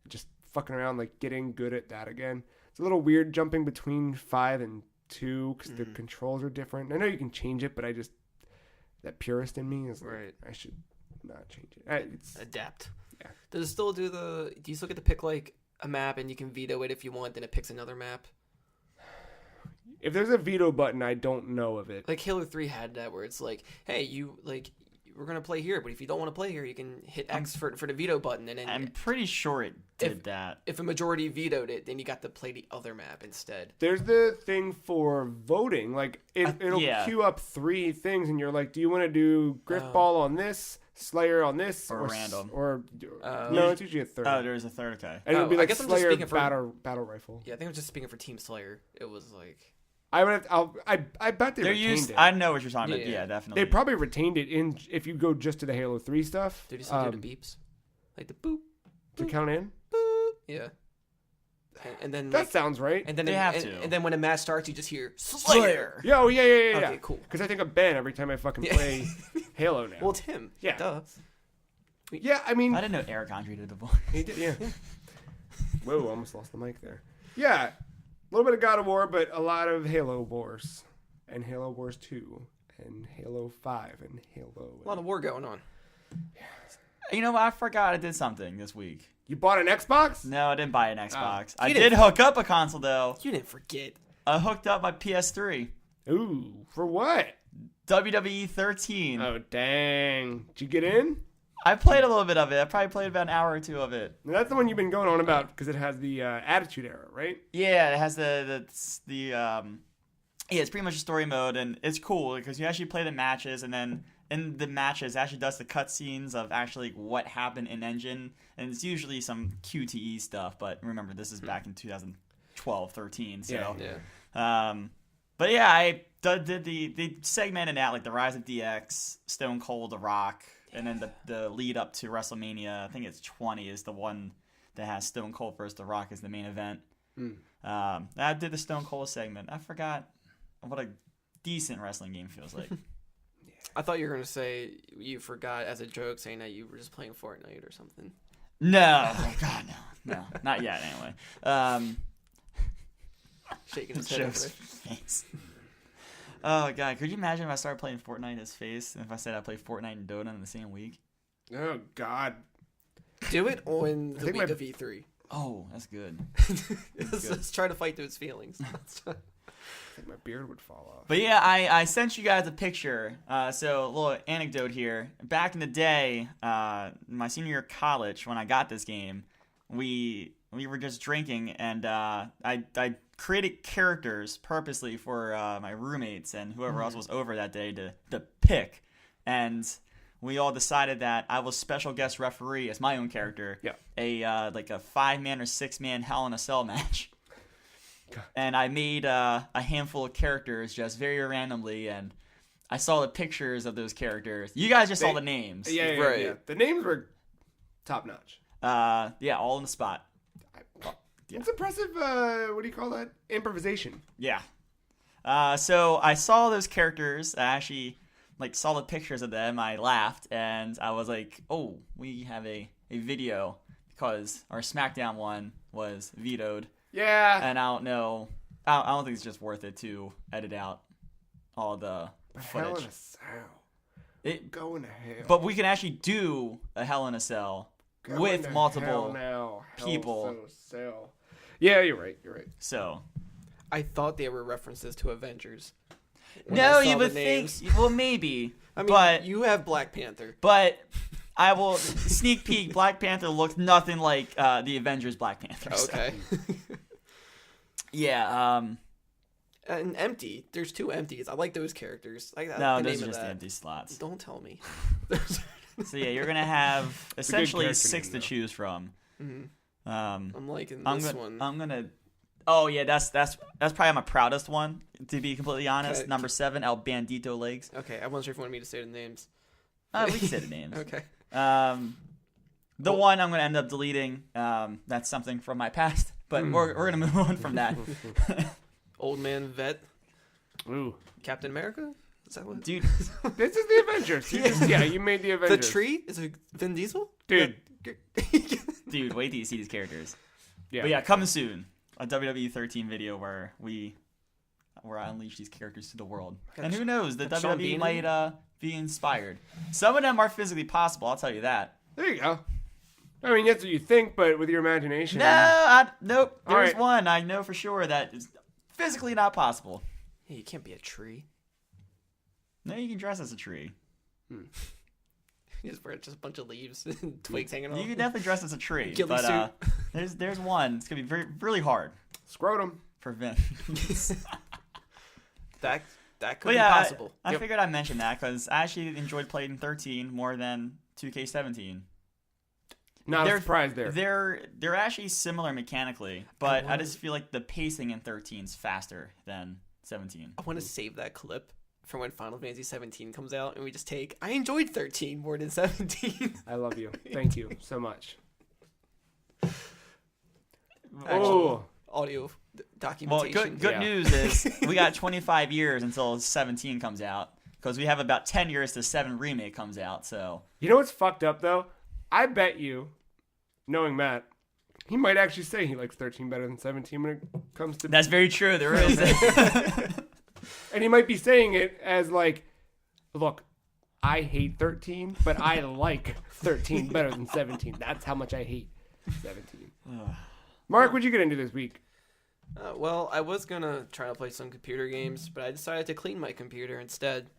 Just fucking around, getting good at that again. It's a little weird jumping between 5 and 2 because the controls are different. I know you can change it, but that purist in me is like, right. I should not change it. It's Adapt. Yeah. Does it still do do you still get to pick a map and you can veto it if you want, then it picks another map? If there's a veto button, I don't know of it. Like Halo 3 had that where it's like, hey, we're going to play here, but if you don't want to play here, you can hit X for the veto button. And then I'm pretty sure it did that. If a majority vetoed it, then you got to play the other map instead. There's the thing for voting. It'll queue up 3 things, and you're like, do you want to do Griffball on this, Slayer on this, or random? No, it's usually a third. Oh, there's a third, okay. And it'll be I guess I'm just Slayer speaking for battle rifle. Yeah, I think I'm just speaking for Team Slayer. It was like... I bet they retained it. I know what you're talking about. Yeah. Yeah, definitely. They probably retained it in if you go just to the Halo 3 stuff. Did you still do the beeps? Like the boop, to count in? boop. Yeah. And then That sounds right. And then They have to. And then when a match starts, you just hear Slayer. Yeah, Okay, cool. Because I think of Ben every time I fucking play Halo now. Well, it's him. Yeah. Duh. Yeah, I mean... I didn't know Eric Andre did the voice. He did, yeah. Whoa, almost lost the mic there. Yeah, a little bit of God of War, but a lot of Halo Wars. And Halo Wars 2. And Halo 5. And Halo... A lot of war going on. You know what? I forgot I did something this week. You bought an Xbox? No, I didn't buy an Xbox. I You did didn't- hook up a console, though. You didn't forget. I hooked up my PS3. Ooh, for what? WWE 13. Oh, dang. Did you get in? I played a little bit of it. I probably played about an hour or 2 of it. Now, that's the one you've been going on about because it has the Attitude Era, right? Yeah, it has yeah, it's pretty much a story mode, and it's cool because you actually play the matches, and then in the matches, it actually does the cutscenes of actually what happened in engine, and it's usually some QTE stuff. But remember, this is back in 2012, 13, so Yeah. But yeah, I did they segmented out the Rise of DX, Stone Cold, The Rock, and then the lead up to WrestleMania. I think it's 20 is the one that has Stone Cold versus The Rock as the main event. I did the Stone Cold segment. I forgot what a decent wrestling game feels like. I thought you were going to say you forgot as a joke saying that you were just playing Fortnite or something. No, oh God, no, not yet. Anyway, Shaking his head over Joe's it. face. Oh God, could you imagine if I started playing Fortnite as face, and if I said I played Fortnite and Dota in the same week? Oh, God. Do it on the think week my- of E3. Oh, that's good. Let's try to fight those feelings. I think my beard would fall off. But yeah, I sent you guys a picture. So a little anecdote here. Back in the day, my senior year of college, when I got this game, we were just drinking, and I created characters purposely for my roommates and whoever else was over that day to pick. And we all decided that I was special guest referee as my own character. Yeah. A 5-man or 6-man Hell in a Cell match. And I made a handful of characters just very randomly, and I saw the pictures of those characters. You guys just saw the names. Yeah, Right. yeah. The names were top notch. Yeah, all on the spot. It's impressive. What do you call that? Improvisation. Yeah. So I saw those characters. I actually saw the pictures of them. I laughed, and I was like, "Oh, we have a video because our SmackDown one was vetoed." Yeah. And I don't know. I don't think it's just worth it to edit out all the Hell in footage. a Cell. Going to hell. But we can actually do a Hell in a Cell Going with to multiple hell now. people. Hell in a Cell. Yeah, you're right. You're right. So. I thought they were references to Avengers. when No, I saw you the would think. names. Well, maybe. I mean, but you have Black Panther. I will sneak peek. Black Panther looked nothing like the Avengers Black Panther. So. Okay. Yeah. And empty. There's 2 empties. I like those characters. Like that. No, the those name are of just that. empty slots. Don't tell me. So yeah, you're gonna have essentially character 6 name, to though. choose from. I'm liking I'm this gonna, one. I'm gonna. Oh yeah, that's probably my proudest one. To be completely honest, Okay. number 7, El Bandito Legs. Okay, I wasn't sure if you wanted me to say the names. We can say the names. Okay. The one I'm gonna end up deleting. That's something from my past, but we're gonna move on from that. Old Man Vet. Ooh. Captain America? Is that what? Dude, This is the Avengers. You made the The Avengers. tree? Is it Vin Diesel? Dude. dude, wait till you see these characters. Yeah. But yeah, coming soon. A WWE 13 video where I unleash these characters to the world. And who knows, the Sean WWE Bean? might be inspired. Some of them are physically possible, I'll tell you that. There you go. I mean, that's what you think, but with your imagination. Nope. All There's right. one I know for sure that is physically not possible. Hey, you can't be a tree. No, you can dress as a tree. You just wear just a bunch of leaves and twigs hanging off. You can definitely dress as a tree. Ghillie But there's one. It's gonna be really hard Scrotum. for Vin. That could But be yeah, possible. I Yep. figured I'd mention that because I actually enjoyed playing 13 more than 2K17. Not They're- a surprise there. They're actually similar mechanically, but I just feel like the pacing in 13 is faster than 17. I want to save that clip for when Final Fantasy 17 comes out, and we just take. I enjoyed 13 more than 17. I love you. Thank you so much. Actually, Oh. audio Well, documentation. good Yeah. news is we got 25 years until 17 comes out because we have about 10 years till 7 Remake comes out. So You know what's fucked up, though? I bet you, knowing Matt, he might actually say he likes 13 better than 17 when it comes to... that's very true. There is. And he might be saying it as like, look, I hate 13, but I like 13 better than 17. That's how much I hate 17. Mark, what'd you get into this week? Well, I was gonna try to play some computer games, but I decided to clean my computer instead.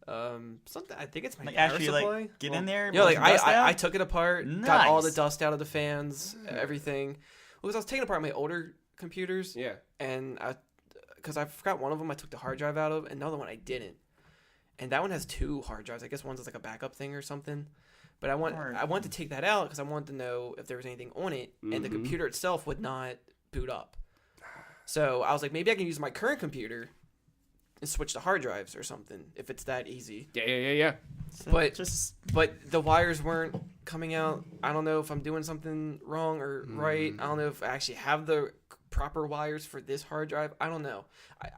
Something I think it's my Like power actually, supply. get in there. Yeah, like blow some dust I out? took it apart, got all the Nice. dust out of the fans, everything. Because I was taking apart my older computers, Yeah. and because I forgot one of them, I took the hard drive out of, and another one I didn't. And that one has 2 hard drives. I guess one's like a backup thing or something. But I want to take that out because I wanted to know if there was anything on it, and the computer itself would not boot up. So I was like, maybe I can use my current computer and switch to hard drives or something if it's that easy. Yeah. But Just but the wires weren't coming out. I don't know if I'm doing something wrong or right. I don't know if I actually have the proper wires for this hard drive. I don't know.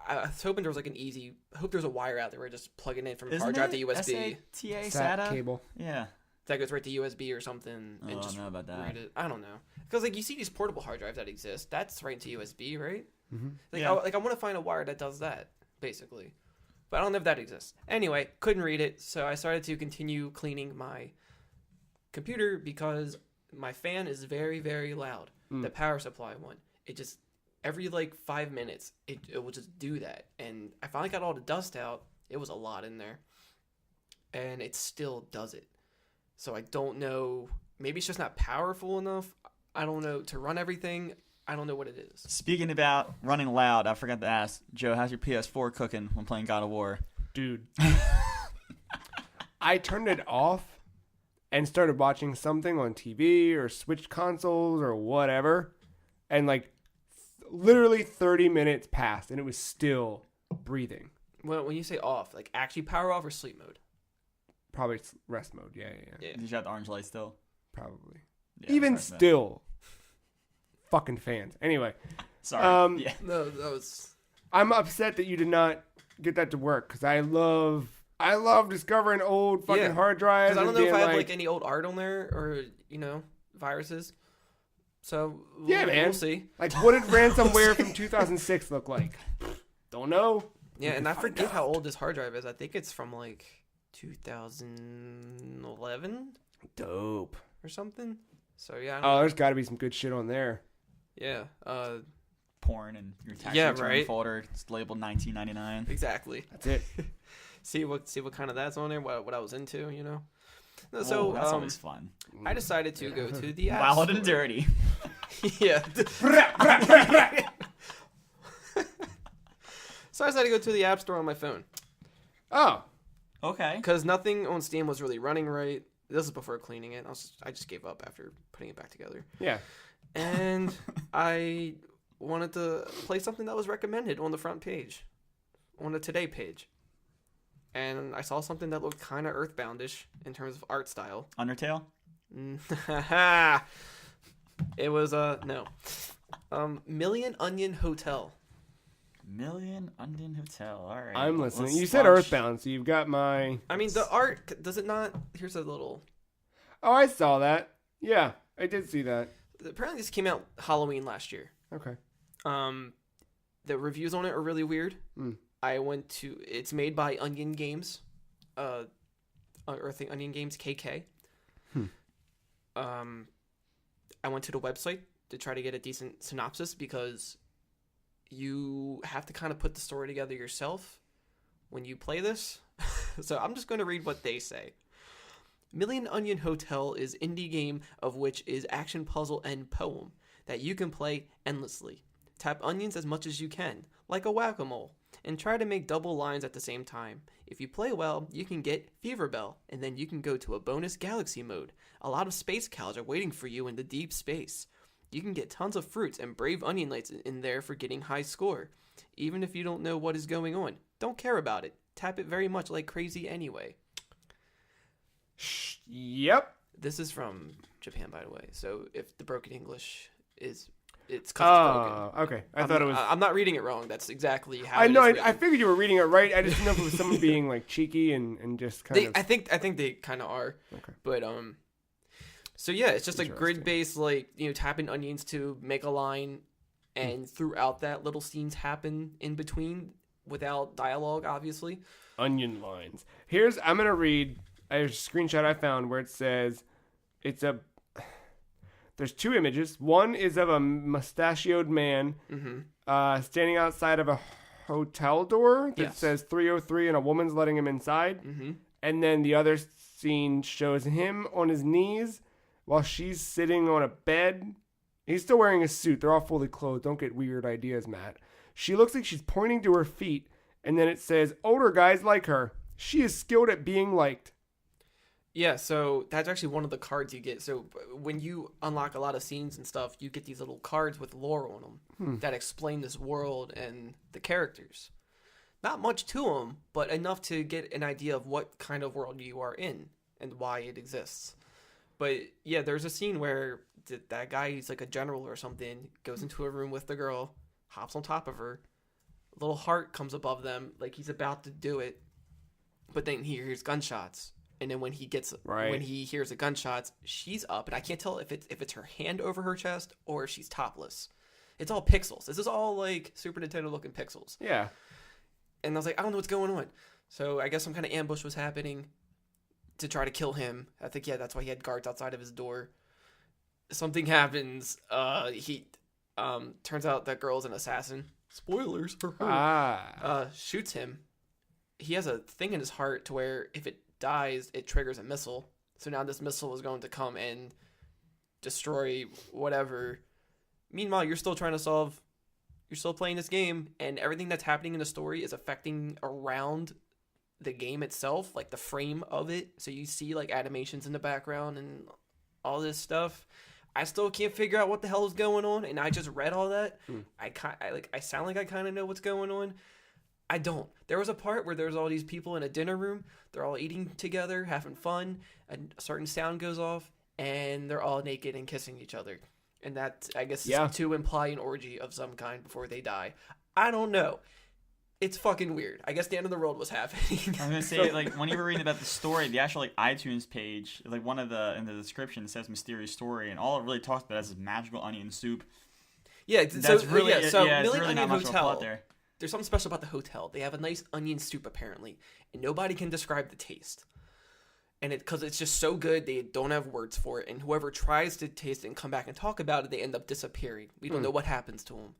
I was hoping there was like an easy. I hope there's a wire out there where I just plug it in from hard drive to USB. SATA SAT SATA cable. Yeah. That goes right to USB or something and Oh, I just don't know about that. read it. I don't know because like you see these portable hard drives that exist. That's right into USB, right? Like Yeah. I want to find a wire that does that basically, but I don't know if that exists. Anyway, couldn't read it, so I started to continue cleaning my computer because my fan is very, very loud. The power supply one, it just every like 5 minutes it will just do that, and I finally got all the dust out. It was a lot in there, and it still does it. So I don't know. Maybe it's just not powerful enough. I don't know to run everything. I don't know what it is. Speaking about running loud, I forgot to ask Joe, how's your PS4 cooking when playing God of War? Dude. I turned it off and started watching something on TV or switched consoles or whatever. And like literally 30 minutes passed and it was still breathing. Well, when you say off, like actually power off or sleep mode? Probably rest mode. Yeah. Did you have the orange light still? Probably. Yeah, Even sorry, still. Fucking fans. Anyway. Sorry. Yeah. No, that was... I'm upset that you did not get that to work because I love discovering old fucking hard drives. Because I don't and know if I being have like any old art on there or, viruses. So, yeah, man. We'll see. Like, what did ransomware from 2006 look like? Don't know. Yeah, and I forget how old this hard drive is. I think it's from like 2011 Dope. or something. So yeah. There's got to be some good shit on there. Yeah. Porn and your tax return right. folder. It's labeled 1999. Exactly. That's it. see what kind of that's on there. What I was into. No, Whoa, so that's always fun. I decided to go to the App Wild Store. and dirty. Yeah. So I decided to go to the App Store on my phone. Oh. Okay. Because nothing on Steam was really running right. This is before cleaning it. I just gave up after putting it back together. Yeah. And I wanted to play something that was recommended on the front page, on the Today page. And I saw something that looked kind of Earthboundish in terms of art style. Undertale? It was, no. Million Onion Hotel. Million Onion Hotel. All right. I'm listening. Let's You said launch. Earthbound, so you've got my... I mean, the art, does it not... Here's a little... Oh, I saw that. Yeah, I did see that. Apparently this came out Halloween last year. Okay. The reviews on it are really weird. Mm. I went to... It's made by Onion Games. Onion Games KK. I went to the website to try to get a decent synopsis because you have to kind of put the story together yourself when you play this. So I'm just going to read what they say. Million Onion Hotel is indie game of which is action, puzzle, and poem that you can play endlessly. Tap onions as much as you can, like a whack-a-mole, and try to make double lines at the same time. If you play well, you can get Fever Bell, and then you can go to a bonus galaxy mode. A lot of space cows are waiting for you in the deep space. You can get tons of fruits and brave onion lights in there for getting high score. Even if you don't know what is going on, don't care about it. Tap it very much like crazy anyway. Yep. This is from Japan, by the way. So if the broken English is, it's because it's broken. Okay. I thought it was... I'm not reading it wrong. That's exactly how I it know. is I figured you were reading it right. I just didn't know if it was someone being like cheeky and just kind of... I think they kind of are. Okay. But so yeah, it's just a Interesting. grid-based, like, tapping onions to make a line, and throughout that, little scenes happen in between without dialogue, obviously. Onion lines. I'm going to read a screenshot I found where it says there's two images. One is of a mustachioed man standing outside of a hotel door that says 303 and a woman's letting him inside. And then the other scene shows him on his knees while she's sitting on a bed. He's still wearing a suit. They're all fully clothed. Don't get weird ideas, Matt. She looks like she's pointing to her feet. And then it says, older guys like her. She is skilled at being liked. Yeah, so that's actually one of the cards you get. So when you unlock a lot of scenes and stuff, you get these little cards with lore on them that explain this world and the characters. Not much to them, but enough to get an idea of what kind of world you are in and why it exists. But yeah, there's a scene where that guy, he's like a general or something, goes into a room with the girl, hops on top of her, a little heart comes above them, like he's about to do it, but then he hears gunshots. And then when he hears the gunshots, she's up, and I can't tell if it's her hand over her chest or if she's topless. It's all pixels. This is all like Super Nintendo looking pixels. Yeah. And I was like, I don't know what's going on. So I guess some kind of ambush was happening to try to kill him. I think, that's why he had guards outside of his door. Something happens. He turns out that girl's an assassin. Spoilers for her. Shoots him. He has a thing in his heart to where if it dies, it triggers a missile. So now this missile is going to come and destroy whatever. Meanwhile, you're still playing this game, and everything that's happening in the story is affecting around the game itself, like the frame of it. So you see like animations in the background and all this stuff. I still can't figure out what the hell is going on, and I just read all that. I sound like I kind of know what's going on. I don't. There was a part where there's all these people in a dinner room. They're all eating together, having fun. And a certain sound goes off, and they're all naked and kissing each other. And that, I guess, is to imply an orgy of some kind before they die. I don't know. It's fucking weird. I guess the end of the world was happening. I was gonna say, like, when you were reading about the story, the actual like iTunes page, like one of the in the description, it says mysterious story, and all it really talks about is magical onion soup. Yeah, that's really it's really Million not Onion much of a Hotel. plot there. There's something special about the hotel. They have a nice onion soup apparently, and nobody can describe the taste. And because it's just so good, they don't have words for it. And whoever tries to taste it and come back and talk about it, they end up disappearing. We don't know what happens to them.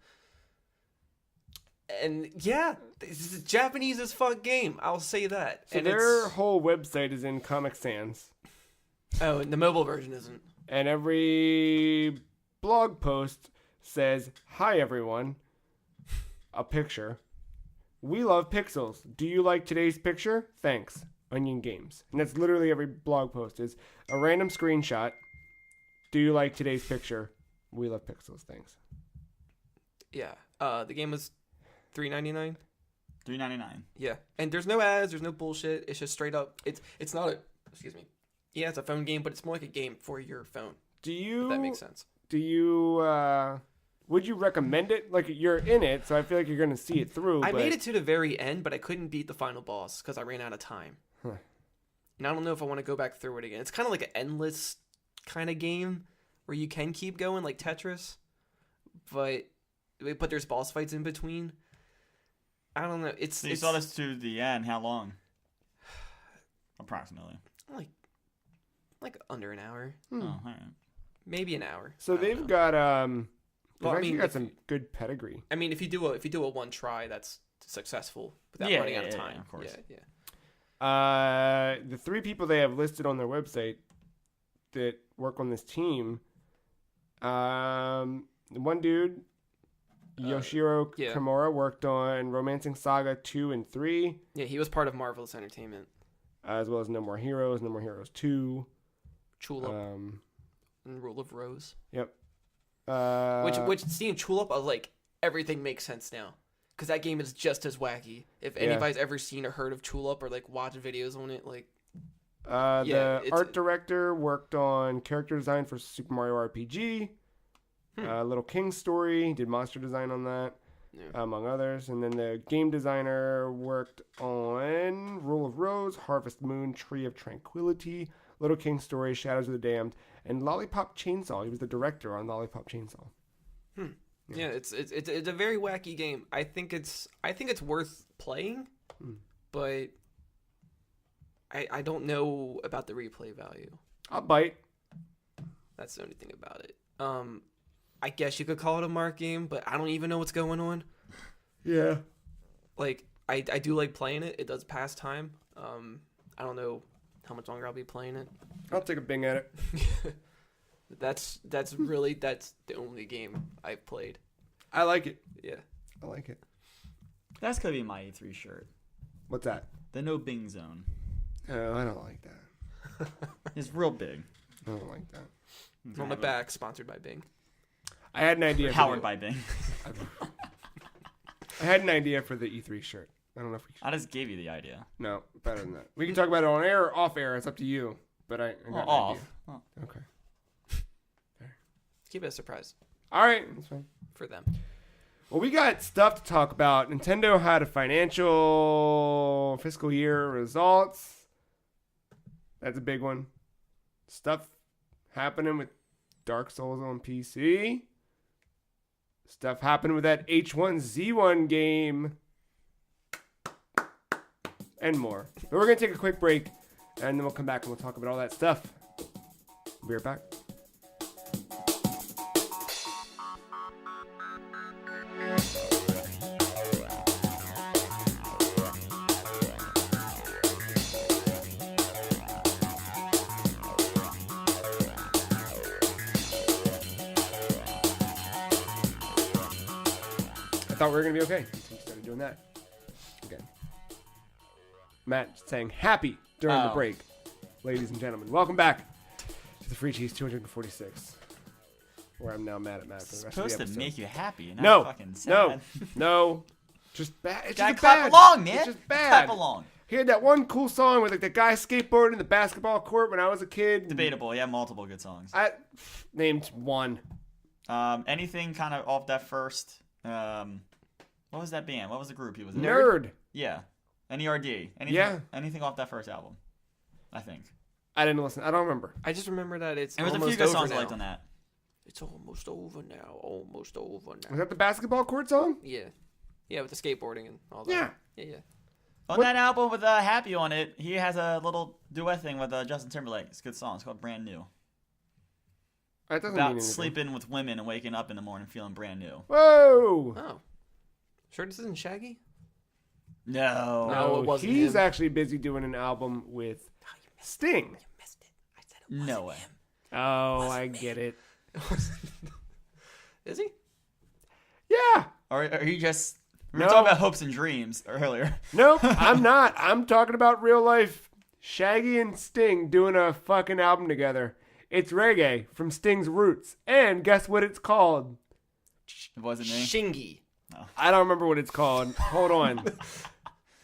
And yeah, this is a Japanese as fuck game. I'll say that. So and their whole website is in Comic Sans. Oh, and the mobile version isn't. And every blog post says, "Hi everyone." A picture. "We love pixels. Do you like today's picture? Thanks. Onion Games." And that's literally every blog post is a random screenshot. "Do you like today's picture? We love pixels. Thanks." Yeah. The game was $3.99. $3.99. Yeah, and there's no ads, there's no bullshit. It's just straight up. It's not a. Excuse me. Yeah, it's a phone game, but it's more like a game for your phone. If that makes sense. Do you? Would you recommend it? Like, you're in it, so I feel like you're gonna see it through. I made it to the very end, but I couldn't beat the final boss because I ran out of time. Huh. And I don't know if I want to go back through it again. It's kind of like an endless kind of game where you can keep going, like Tetris, but there's boss fights in between. I don't know. So you saw this to the end. How long? Approximately. Like under an hour. Oh, all right. Maybe an hour. So they've got Well, I mean, got some good pedigree. I mean, if you do a one try, that's successful without running out of time. Yeah, of course. Yeah. The three people they have listed on their website that work on this team, one dude, Yoshiro Kimura, worked on Romancing Saga 2 and 3. Yeah, he was part of Marvelous Entertainment. As well as No More Heroes, No More Heroes 2. Chulip. And Rule of Rose. Yep. Which seeing Chulip, I was like, everything makes sense now. Because that game is just as wacky. If anybody's ever seen or heard of Chulip or like watched videos on it, like... The art director worked on character design for Super Mario RPG. Little King Story, did monster design on that, among others. And then the game designer worked on Rule of Rose, Harvest Moon, Tree of Tranquility, Little King Story, Shadows of the Damned, and Lollipop Chainsaw. He was the director on Lollipop Chainsaw. Yeah, it's a very wacky game. I think it's worth playing, but I don't know about the replay value. I'll bite. That's the only thing about it. I guess you could call it a Marc game, but I don't even know what's going on. Yeah. Like, I do like playing it. It does pass time. I don't know how much longer I'll be playing it. I'll take a bing at it. That's the only game I've played. I like it. Yeah. I like it. That's gonna be my E3 shirt. What's that? The No Bing Zone. Oh, I don't like that. It's real big. I don't like that. It's on my back, sponsored by Bing. I had an idea. Powered by Bing. I had an idea for the E3 shirt. I don't know if we should. I just gave you the idea. No, better than that. We can talk about it on air or off air. It's up to you. But I got an off. idea. Oh. Okay. Keep it a surprise All right. That's fine. for them. Well, we got stuff to talk about. Nintendo had a financial fiscal year results. That's a big one. Stuff happening with Dark Souls on PC. Stuff happened with that H1Z1 game. And more. But we're going to take a quick break. And then we'll come back and we'll talk about all that stuff. We'll be right back. I thought we were going to be okay until we started doing that again. Matt saying happy during the Oh. break. Ladies and gentlemen, welcome back to the Free Cheese 246. Where I'm now mad at Matt for the rest of the Supposed to episode. make you happy, not No, fucking no, sad. no. Just bad. It's Gotta just clap bad. along, man. It's just bad. Clap along. He had that one cool song with like the guy skateboarding in the basketball court when I was a kid. Debatable. Yeah, multiple good songs. I named one. Anything kind of off that first. What was that band? What was the group he was in? Nerd. Yeah. NERD. Anything, Yeah. Anything off that first album, I think. I didn't listen. I don't remember. I just remember that it's There was a almost few good over songs I now. liked on that. It's almost over now. Almost over Was now. that the basketball court song? Yeah. Yeah, with the skateboarding and all that. Yeah. Yeah. On that album with Happy on it, he has a little duet thing with Justin Timberlake. It's a good song. It's called Brand New. That doesn't mean About anything. sleeping with women and waking up in the morning feeling brand new. Whoa. Oh. Sure this isn't Shaggy? No. No, it wasn't He's him. actually busy doing an album with Sting. You missed it. I said it No way. Oh, I get it. Is he? Yeah. Or are you just... We were No. talking about hopes and dreams earlier. Nope, I'm not. I'm talking about real life. Shaggy and Sting doing a fucking album together. It's reggae from Sting's roots. And guess what it's called? It wasn't me. Shingy. I don't remember what it's called. Hold on.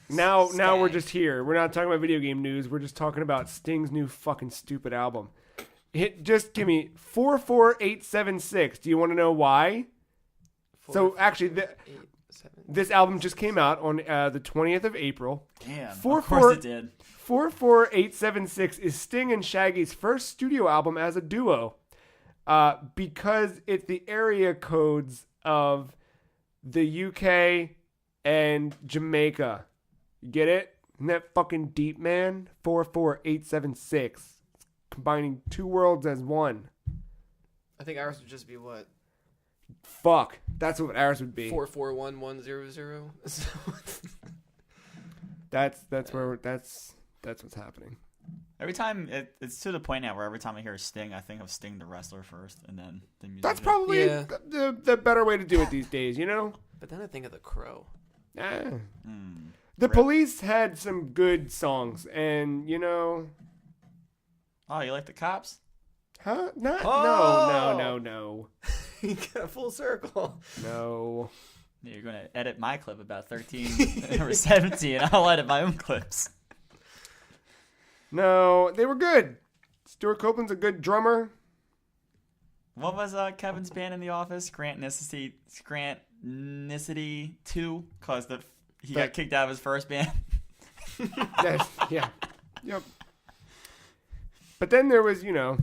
Now we're Stag. just here. We're not talking about video game news. We're just talking about Sting's new fucking stupid album. Just give me 44876. Do you want to know why? So actually, 8, 7. this album just came out on the 20th of April. Damn. Four, Of course four- it did. 44876 is Sting and Shaggy's first studio album as a duo. Because it's the area codes of the UK and Jamaica. You get it? Isn't that fucking deep, man? 44876. It's combining two worlds as one. I think ours would just be what? Fuck. That's what ours would be. 441100. That's what's happening. Every time, it's to the point now where every time I hear Sting, I think of Sting the wrestler first, and then the music. That's probably Yeah. the better way to do it these days, you know? But then I think of the Crow. The Rip. Police had some good songs, and, you know... Oh, you like the Cops? Huh? Not, Oh! No. You got full circle. No. You're going to edit my clip about 13 or 17. I'll edit my own clips. No, they were good. Stuart Copeland's a good drummer. What was Kevin's band in The Office? Grantnicity 2, because he got kicked out of his first band. Yeah. Yep. But then there was, you know...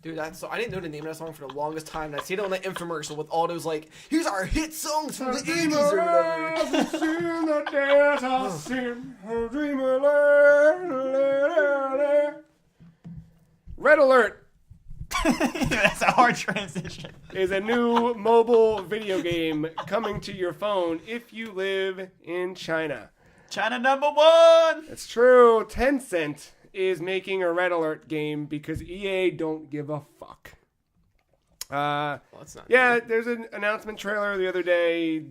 Dude, that's so I didn't know the name of that song for the longest time. And I seen it on the infomercial with all those like, here's our hit songs from the 80s or whatever. Red Alert That's a hard transition. is a new mobile video game coming to your phone if you live in China. China #1. It's true. Tencent is making a Red Alert game because EA don't give a fuck. Well, that's not Yeah, there's an announcement trailer the other day.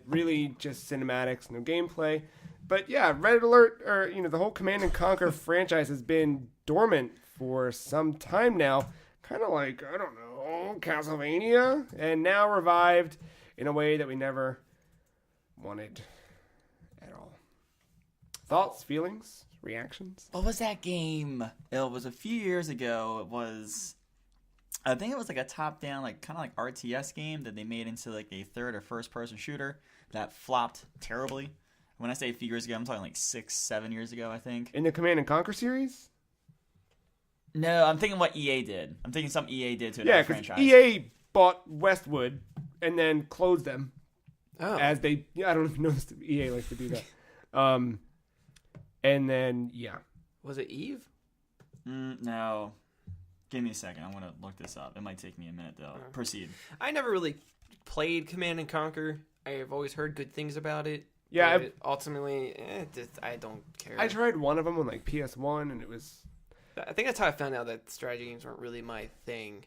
Really just cinematics, no gameplay. But yeah, Red Alert, or the whole Command and Conquer franchise has been dormant for some time now. Kind of like, I don't know, Castlevania, and now revived in a way that we never wanted at all. Thoughts, feelings, reactions? What was that game? It was a few years ago. I think it was like a top-down, like kind of like RTS game that they made into like a third or first-person shooter that flopped terribly. When I say a few years ago, I'm talking like 6-7 years ago, I think. In the Command and Conquer series? No, I'm thinking what EA did. I'm thinking something EA did to Yeah, another because franchise. EA bought Westwood and then closed them. Oh. As they, I don't even know if EA likes to do that. And then, yeah. Was it Eve? No. Give me a second. I want to look this up. It might take me a minute, though. Proceed. I never really played Command and Conquer. I have always heard good things about it. Yeah, but ultimately, I don't care. I tried one of them on like PS1 and it was... I think that's how I found out that strategy games weren't really my thing.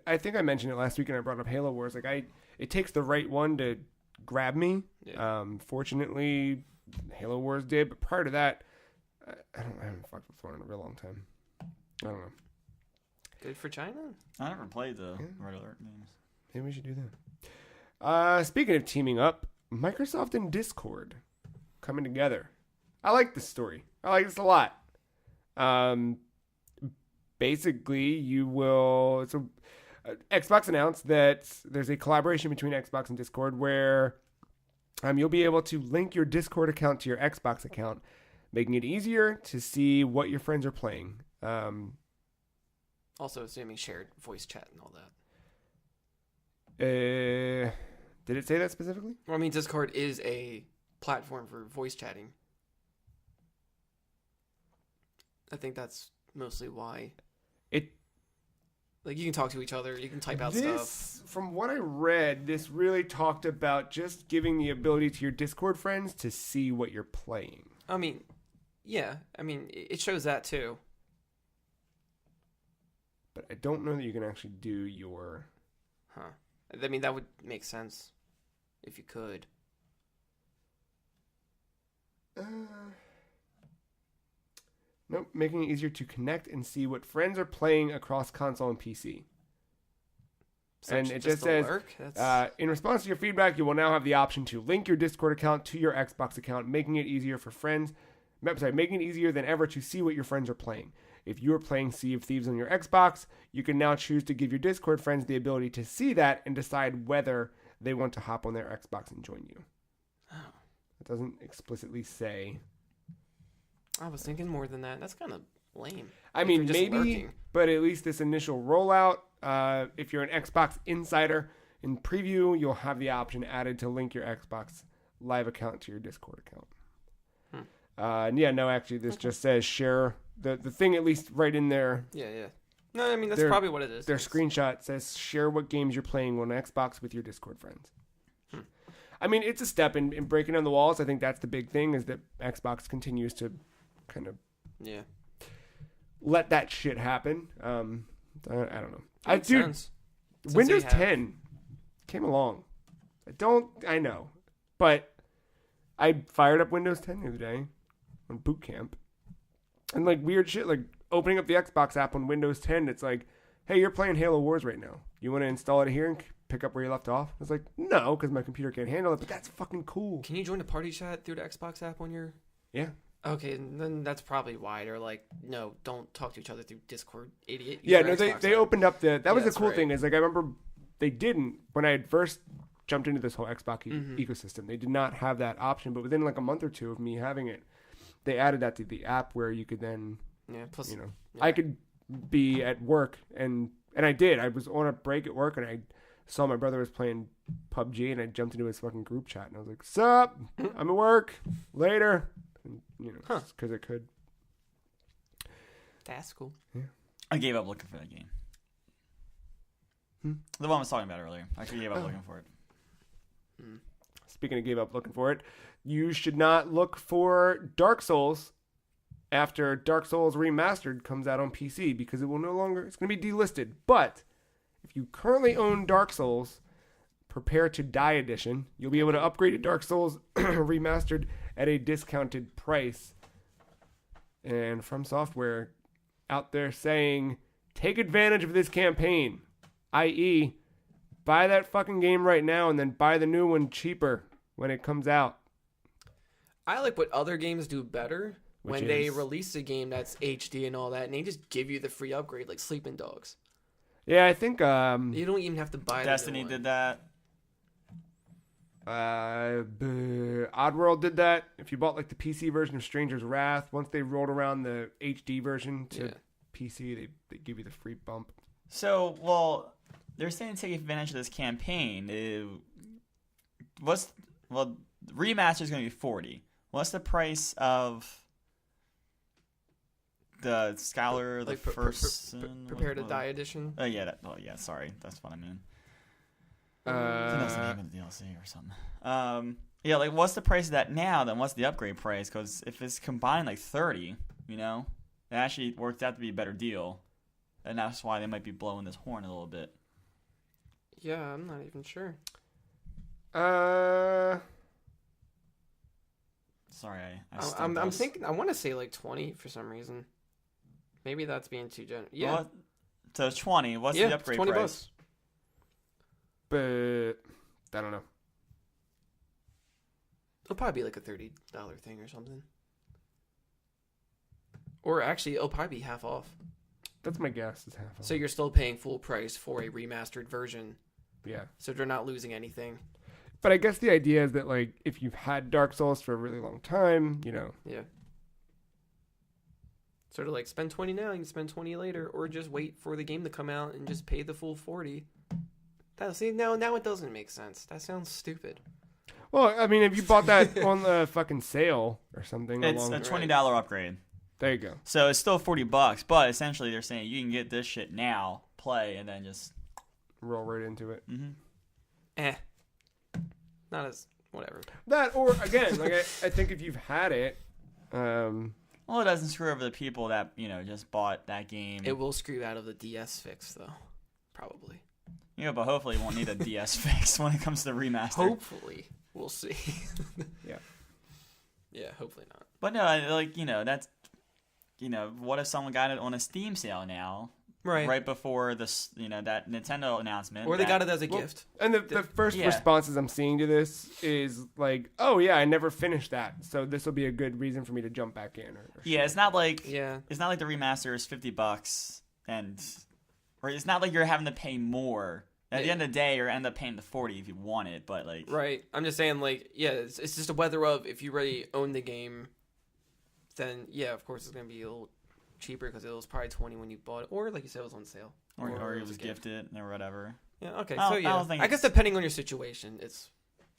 I think I mentioned it last week and I brought up Halo Wars. Like it takes the right one to grab me. Yeah. Fortunately, Halo Wars did, but prior to that, I haven't fucked with one in a real long time. I don't know. Good for China. I never played the Red Alert games. Maybe we should do that. Speaking of teaming up, Microsoft and Discord coming together. I like this story. I like this a lot. Basically, Xbox announced that there's a collaboration between Xbox and Discord where you'll be able to link your Discord account to your Xbox account, making it easier to see what your friends are playing. Also assuming shared voice chat and all that. Did it say that specifically? Well, I mean, Discord is a platform for voice chatting. I think that's mostly why. Like, you can talk to each other, you can type out stuff. From what I read, this really talked about just giving the ability to your Discord friends to see what you're playing. I mean, yeah. I mean, it shows that too. But I don't know that you can actually do your... Huh. I mean, that would make sense if you could. Nope, making it easier to connect and see what friends are playing across console and PC. And it just says, in response to your feedback, you will now have the option to link your Discord account to your Xbox account, making it easier making it easier than ever to see what your friends are playing. If you are playing Sea of Thieves on your Xbox, you can now choose to give your Discord friends the ability to see that and decide whether they want to hop on their Xbox and join you. Oh. It doesn't explicitly say. I was thinking more than that. That's kind of lame. I mean, maybe, lurking. But at least this initial rollout, if you're an Xbox insider, in preview, you'll have the option added to link your Xbox Live account to your Discord account. Actually, this just says share the thing, at least right in there. Yeah. No, I mean, that's probably what it is. Their screenshot says share what games you're playing on Xbox with your Discord friends. I mean, it's a step in breaking down the walls. I think that's the big thing, is that Xbox continues to kind of let that shit happen. I don't know. Windows 10 came along. I know. But I fired up Windows 10 the other day on boot camp. And like weird shit, like opening up the Xbox app on Windows 10, it's like, hey, you're playing Halo Wars right now. You want to install it here and pick up where you left off? I was like, no, because my computer can't handle it, but that's fucking cool. Can you join the party chat through the Xbox app on your... Yeah. Okay, then that's probably why they're like, no, don't talk to each other through Discord, idiot. Yeah, no, they opened up that was the cool thing, is like, I remember they didn't, when I had first jumped into this whole Xbox ecosystem, they did not have that option, but within like a month or two of me having it, they added that to the app where you could then, I could be at work, and I did. I was on a break at work, and I saw my brother was playing PUBG, and I jumped into his fucking group chat, and I was like, sup, I'm at work, later, and, because it could. That's cool. Yeah. I gave up looking for that game. The one I was talking about earlier. I gave up looking for it. Speaking of gave up looking for it, you should not look for Dark Souls after Dark Souls Remastered comes out on PC, because it will no longer, it's going to be delisted. But if you currently own Dark Souls, Prepare to Die Edition, you'll be able to upgrade to Dark Souls Remastered at a discounted price. And From Software out there saying, take advantage of this campaign, i.e., buy that fucking game right now and then buy the new one cheaper when it comes out. I like what other games do better when they release a game that's HD and all that, and they just give you the free upgrade, like Sleeping Dogs. Yeah, I think... you don't even have to buy Destiny did that. Oddworld did that. If you bought like the PC version of Stranger's Wrath, once they rolled around the HD version to PC, they give you the free bump. So, they're saying to take advantage of this campaign. Remaster is going to be $40. What's the price of the Scholar, the first... Prepare to Die edition? Sorry. That's what I mean. I think that's the name of the DLC or something. What's the price of that now, then what's the upgrade price? Because if it's combined like $30, it actually worked out to be a better deal. and that's why they might be blowing this horn a little bit. Yeah, I'm not even sure. Sorry, I'm thinking. I want to say like 20 for some reason. Maybe that's being too generous. Yeah. Well, so 20. What's the upgrade 20 price? bucks. But I don't know. It'll probably be like a $30 thing or something. Or actually, it'll probably be half off. That's my guess. Is half off. So you're still paying full price for a remastered version. Yeah. So they're not losing anything. But I guess the idea is that, like, if you've had Dark Souls for a really long time, you know. Yeah. Sort of like spend 20 now, you can spend 20 later, or just wait for the game to come out and just pay the full 40. Now it doesn't make sense. That sounds stupid. Well, I mean, if you bought that on the fucking sale or something, It's a $20 upgrade. There you go. So it's still $40, but essentially they're saying you can get this shit now, play, and then just roll right into it. Mm-hmm. Not as whatever. That, or again, like I think if you've had it, well, it doesn't screw over the people that just bought that game. It will screw out of the DS fix though, probably. Yeah, but hopefully you won't need a DS fix when it comes to the remaster. Hopefully, we'll see. Yeah. Yeah, hopefully not. But no, like that's what if someone got it on a Steam sale now? Right before this, that Nintendo announcement. Or they got it as a gift. And the first responses I'm seeing to this is like, oh yeah, I never finished that, so this will be a good reason for me to jump back in. Yeah, it's not like it's not like the remaster is $50 or it's not like you're having to pay more. At the end of the day, you're end up paying the $40 if you want it, but like right. I'm just saying, like, yeah, it's just a whether of if you already own the game, then yeah, of course it's gonna be a little cheaper because it was probably 20 when you bought it, or like you said, it was on sale, or it was gifted or whatever. Yeah, okay. I guess depending on your situation, I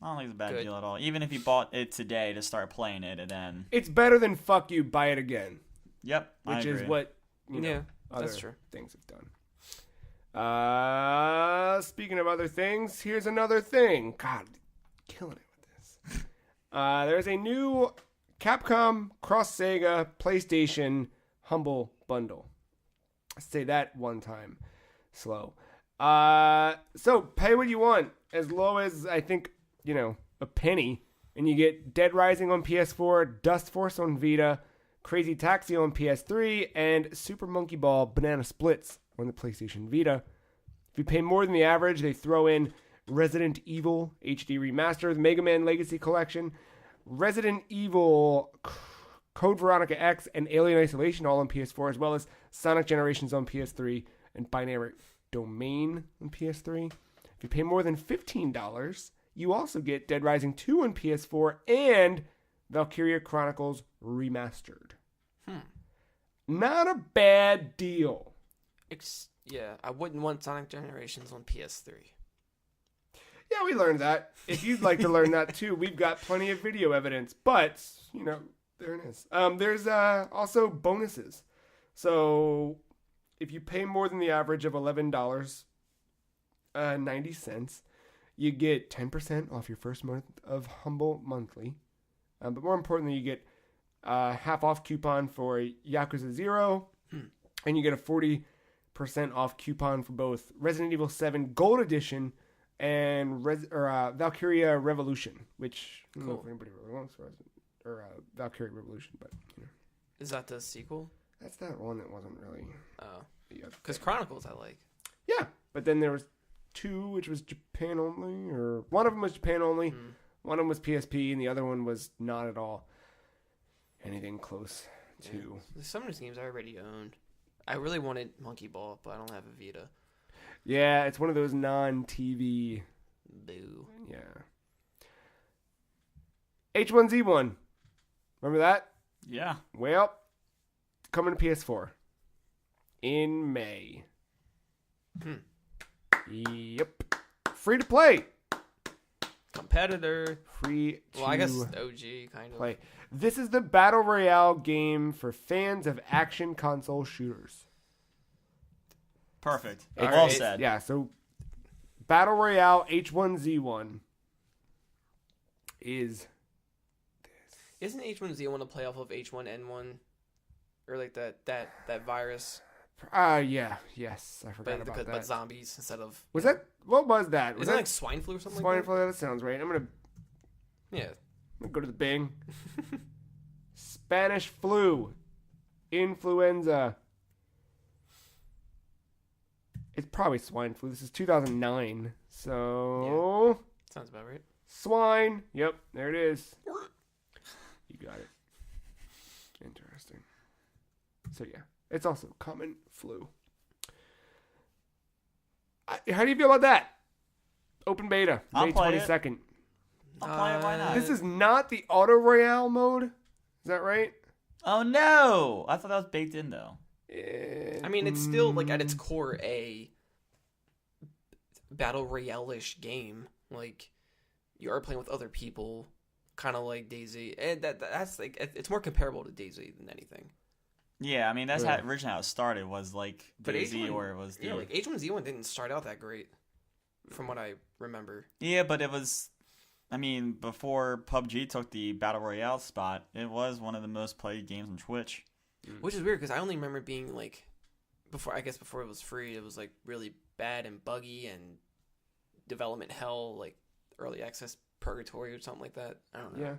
don't think it's a bad good. deal at all. Even if you bought it today to start playing it, and then it's better than fuck you, buy it again. Yep, which is what other that's true. things have done. Speaking of other things, here's another thing. God, killing it with this. There's a new Capcom Cross Sega PlayStation Humble Bundle. I say that one time slow. So pay what you want, as low as I think a penny, and you get Dead Rising on PS4, Dust Force on Vita, Crazy Taxi on PS3, and Super Monkey Ball Banana Splits on the PlayStation Vita. If you pay more than the average, they throw in Resident Evil HD Remastered, the Mega Man Legacy Collection, Resident Evil Code Veronica X, and Alien Isolation all on PS4, as well as Sonic Generations on PS3 and Binary Domain on PS3. If you pay more than $15, you also get Dead Rising 2 on PS4 and Valkyria Chronicles Remastered. Not a bad deal. Yeah, I wouldn't want Sonic Generations on PS3. Yeah, we learned that. If you'd like to learn that too, we've got plenty of video evidence. But, there it is. There's also bonuses. So if you pay more than the average of $11.90, you get 10% off your first month of Humble Monthly. But more importantly, you get a half off coupon for Yakuza 0, and you get a 40% off coupon for both Resident Evil 7 Gold Edition and Valkyria Revolution, which I don't know if anybody really wants Valkyria Revolution, but Is that the sequel? That's that one that wasn't really. Oh, because Chronicles I like. Yeah, but then there was 2, which was Japan only, or one of them was Japan only, one of them was PSP, and the other one was not at all anything close to. Some of these games I already owned. I really wanted Monkey Ball, but I don't have a Vita. Yeah, it's one of those non-TV. Boo. Yeah. H1Z1. Remember that? Yeah. Well, coming to PS4 in May. Yep. Free to play. Competitor. Free to I guess OG kind of. play. This is the Battle Royale game for fans of action console shooters. Perfect. Well said. Yeah, so Battle Royale H1Z1 is Isn't H1Z1 a play off of H1N1? Or like that virus? Yes, I forgot about that. But zombies instead of... Was that... What was that? Was Isn't that it like swine flu or something swine like flu? That sounds right. I'm going that? to go to the Bing. Spanish flu. Influenza. It's probably swine flu. This is 2009. So... Sounds about right. Swine. Yep, there it is. You got it. Interesting. So yeah, it's also common flu. How do you feel about that? Open beta, May 22nd. I'll play it. Why not? This is not the auto royale mode. Is that right? Oh no! I thought that was baked in though. I mean, it's still like at its core a battle royale-ish game. Like you are playing with other people, kind of like DayZ, and that's like it's more comparable to DayZ than anything. Yeah, I mean that's how originally how it started was like DayZ, or it was the like H1Z1 didn't start out that great, from what I remember. Yeah, but it was, I mean, before PUBG took the battle royale spot, it was one of the most played games on Twitch. Which is weird because I only remember being like, before it was free, it was like really bad and buggy and development hell, like early access purgatory or something like that. I don't know. Yeah.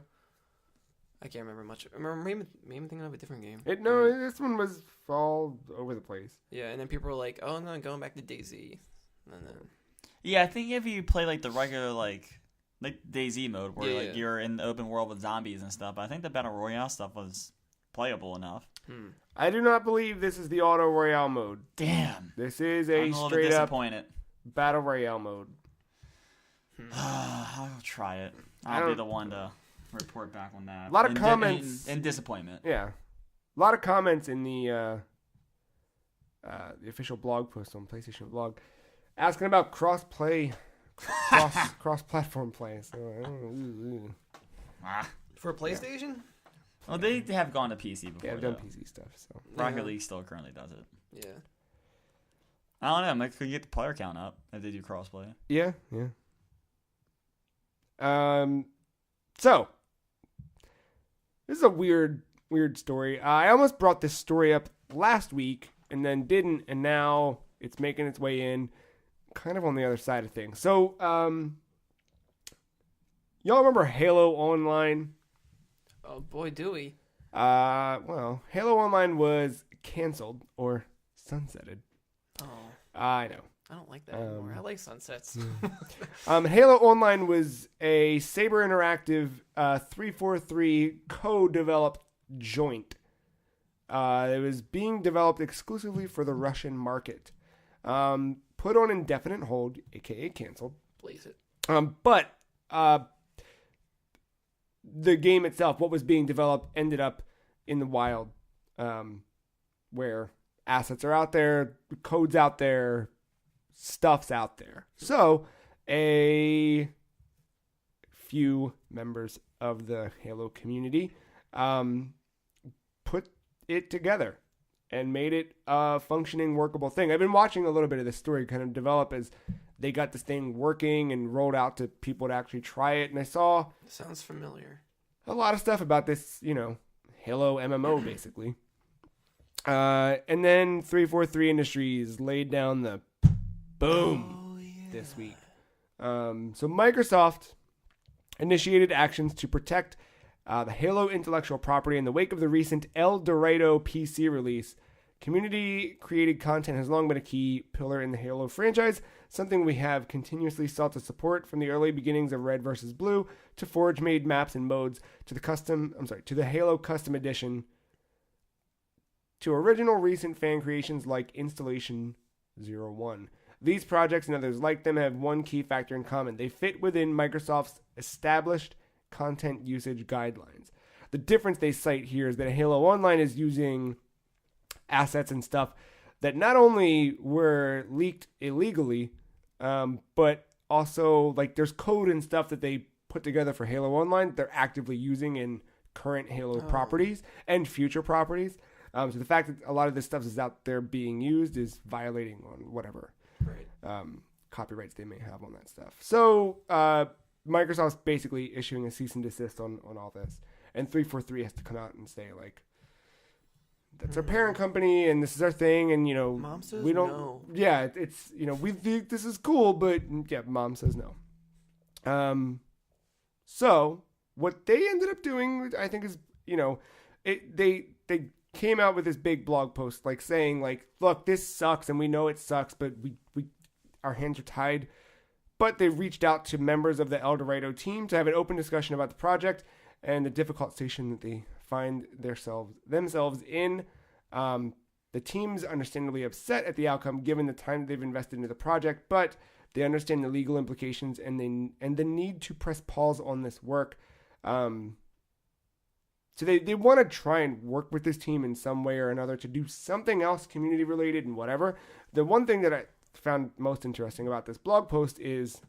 I can't remember much. I remember maybe thinking of a different game. This one was all over the place. Yeah, and then people were like, "Oh no, going back to DayZ." And then... Yeah, I think if you play like the regular like DayZ mode where you're in the open world with zombies and stuff, I think the battle royale stuff was playable enough. I do not believe this is the auto royale mode. Damn. This is I'm a straight up disappointed. battle royale mode. I'll try it. I'll be the one to report back on that. A lot of comments and disappointment. Yeah, a lot of comments in the official blog post on PlayStation blog asking about cross platform play. So for PlayStation, well, they have gone to PC before. Yeah, they've done PC stuff. So Rocket League still currently does it. Yeah. I don't know. Maybe could get the player count up if they do crossplay. Yeah. So this is a weird story. I almost brought this story up last week and then didn't, and now it's making its way in, kind of on the other side of things. So, y'all remember Halo Online? Oh boy, do we? Well, Halo Online was canceled or sunsetted. Oh, I know. I don't like that anymore. I like sunsets. Halo Online was a Saber Interactive 343 co-developed joint. It was being developed exclusively for the Russian market. Put on indefinite hold, aka canceled. Blaze it. But the game itself, what was being developed, ended up in the wild, where assets are out there, code's out there, stuff's out there. So a few members of the Halo community put it together and made it a functioning, workable thing. I've been watching a little bit of this story kind of develop as they got this thing working and rolled out to people to actually try it. And I saw... Sounds familiar. A lot of stuff about this, Halo MMO, basically. And then 343 Industries laid down the boom this week. So Microsoft initiated actions to protect the Halo intellectual property in the wake of the recent El Dorado PC release. Community-created content has long been a key pillar in the Halo franchise, something we have continuously sought to support from the early beginnings of Red vs. Blue to Forge-made maps and modes to the Halo Custom Edition to original recent fan creations like Installation 01. These projects and others like them have one key factor in common. They fit within Microsoft's established content usage guidelines. The difference they cite here is that Halo Online is using assets and stuff that not only were leaked illegally, but also like there's code and stuff that they put together for Halo Online they're actively using in current Halo properties and future properties. So the fact that a lot of this stuff is out there being used is violating on whatever copyrights they may have on that stuff. So Microsoft's basically issuing a cease and desist on all this. And 343 has to come out and say, like, that's our parent company, and this is our thing, and Mom says we don't. no. Yeah, it's we think this is cool, but yeah, mom says no. So what they ended up doing, I think, is they came out with this big blog post, like saying, like, look, this sucks, and we know it sucks, but we our hands are tied. But they reached out to members of the El Dorado team to have an open discussion about the project and the difficult station that they find themselves in. The team's understandably upset at the outcome given the time that they've invested into the project, but they understand the legal implications and the need to press pause on this work. So they want to try and work with this team in some way or another to do something else community related and whatever. The one thing that I found most interesting about this blog post is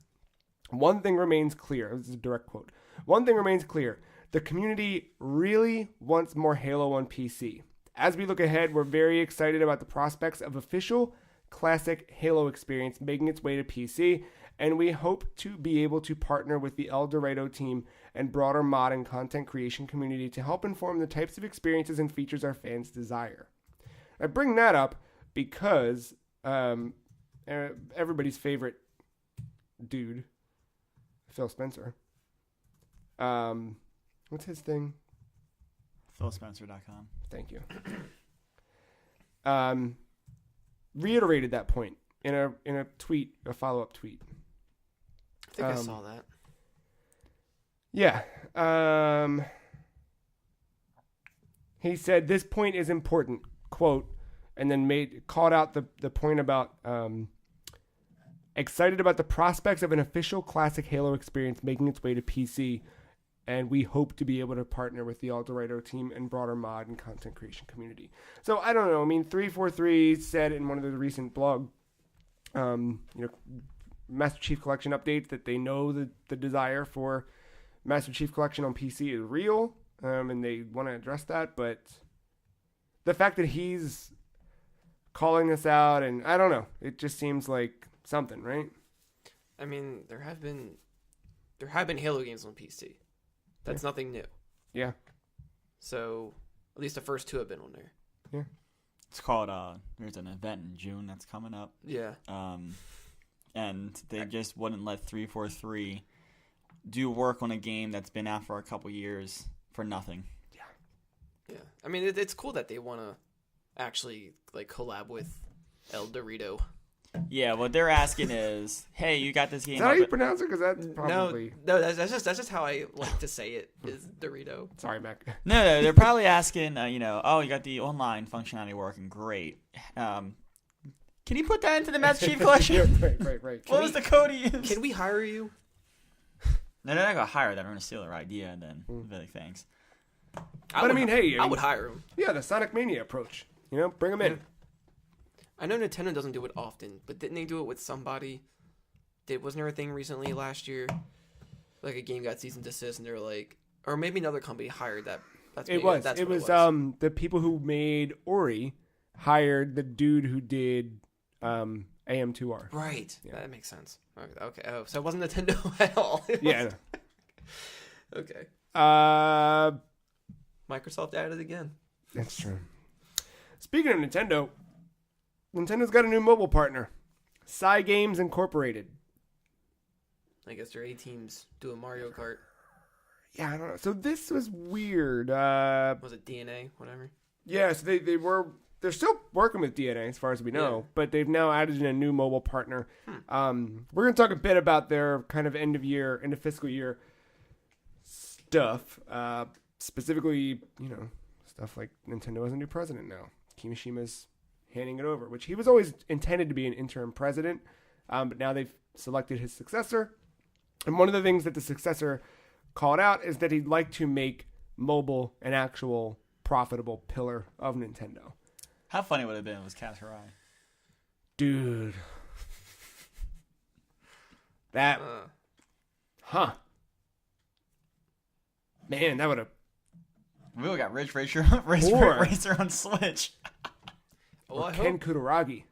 one thing remains clear. This is a direct quote. One thing remains clear. The community really wants more Halo on PC. As we look ahead, we're very excited about the prospects of official classic Halo experience making its way to PC, and we hope to be able to partner with the El Dorado team and broader mod and content creation community to help inform the types of experiences and features our fans desire. I bring that up because everybody's favorite dude, Phil Spencer. What's his thing? PhilSpencer.com. Thank you. Reiterated that point in a tweet, a follow-up tweet. I think I saw that. Yeah. He said this point is important, quote, and then called out the point about excited about the prospects of an official classic Halo experience making its way to PC, and we hope to be able to partner with the El Dorado team and broader mod and content creation community. So I don't know. I mean, 343 said in one of the recent blog, Master Chief Collection updates that they know that the desire for Master Chief Collection on PC is real, and they want to address that. But the fact that he's calling this out, and I don't know, it just seems like something, right? I mean, there have been Halo games on PC. That's nothing new. Yeah. So at least the first two have been on there. Yeah. It's called there's an event in June that's coming up. Yeah. And they just wouldn't let 343 do work on a game that's been out for a couple years for nothing. Yeah. I mean, it's cool that they want to actually like collab with El Dorado. Yeah, what they're asking is, hey, you got this game. Is that how you pronounce it? Because that's probably... No, that's just how I like to say it, is Dorito. Sorry, Mac. No, they're probably asking, you got the online functionality working. Great. Can you put that into the Master Chief Collection? Right. What was the code he used? Can we hire you? No, they're not going to hire them. They're going to steal their idea and then be like, thanks. I would hire him. Yeah, the Sonic Mania approach. Bring them in. I know Nintendo doesn't do it often, but didn't they do it with somebody? Wasn't there a thing recently last year? Like a game got cease and desist, and they're like, or maybe another company hired that. It was the people who made Ori hired the dude who did AM2R. Right. Yeah. That makes sense. Okay. Oh, so it wasn't Nintendo at all. Yeah. Okay. Microsoft added it again. That's true. Speaking of Nintendo, Nintendo's got a new mobile partner, Psy Games Incorporated. I guess their A-team's doing Mario Kart. Yeah, I don't know. So this was weird. Was it DNA? Whatever. Yeah, so they're still working with DNA as far as we know, but they've now added in a new mobile partner. We're going to talk a bit about their kind of end of fiscal year stuff. Specifically, stuff like Nintendo has a new president now. Kimishima's handing it over, which he was always intended to be an interim president, but now they've selected his successor. And one of the things that the successor called out is that he'd like to make mobile an actual profitable pillar of Nintendo. How funny would it have been if it was Cat Harai? Dude. That... Man, that would have... We would have got Ridge Racer on Switch. Ken Kutaragi.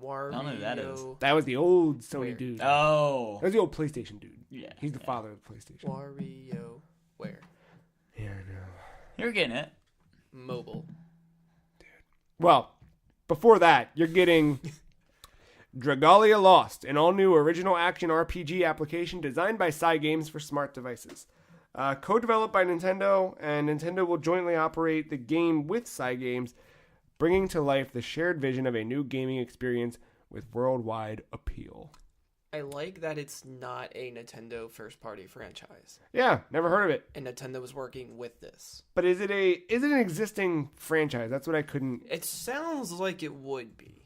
Wario. I don't know who that is. That was the old Sony dude. Oh. That was the old PlayStation dude. Yeah. He's the father of PlayStation. Wario. Where? Yeah, I know. You're getting it. Mobile. Well, before that, you're getting Dragalia Lost, an all-new original action RPG application designed by Cygames for smart devices. Co-developed by Nintendo, and Nintendo will jointly operate the game with Cygames, bringing to life the shared vision of a new gaming experience with worldwide appeal. I like that it's not a Nintendo first-party franchise. Yeah, never heard of it. And Nintendo was working with this. But is it an existing franchise? That's what I couldn't... It sounds like it would be.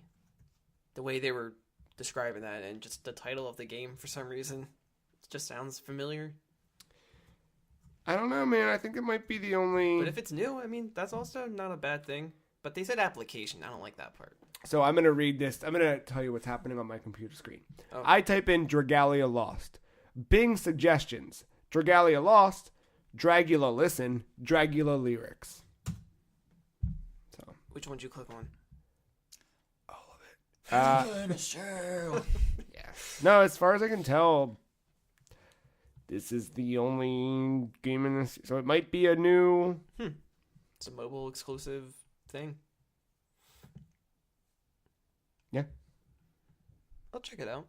The way they were describing that, and just the title of the game, for some reason, it just sounds familiar. I don't know, man. I think it might be the only... But if it's new, I mean, that's also not a bad thing. But they said application. I don't like that part. So I'm going to read this. I'm going to tell you what's happening on my computer screen. Oh. I type in Dragalia Lost. Bing suggestions. Dragalia Lost. Dragula Listen. Dragula Lyrics. So Which one did you click on? all of it. Yeah. No, as far as I can tell, this is the only game in this. So it might be a new... It's a mobile exclusive thing. Yeah. I'll check it out.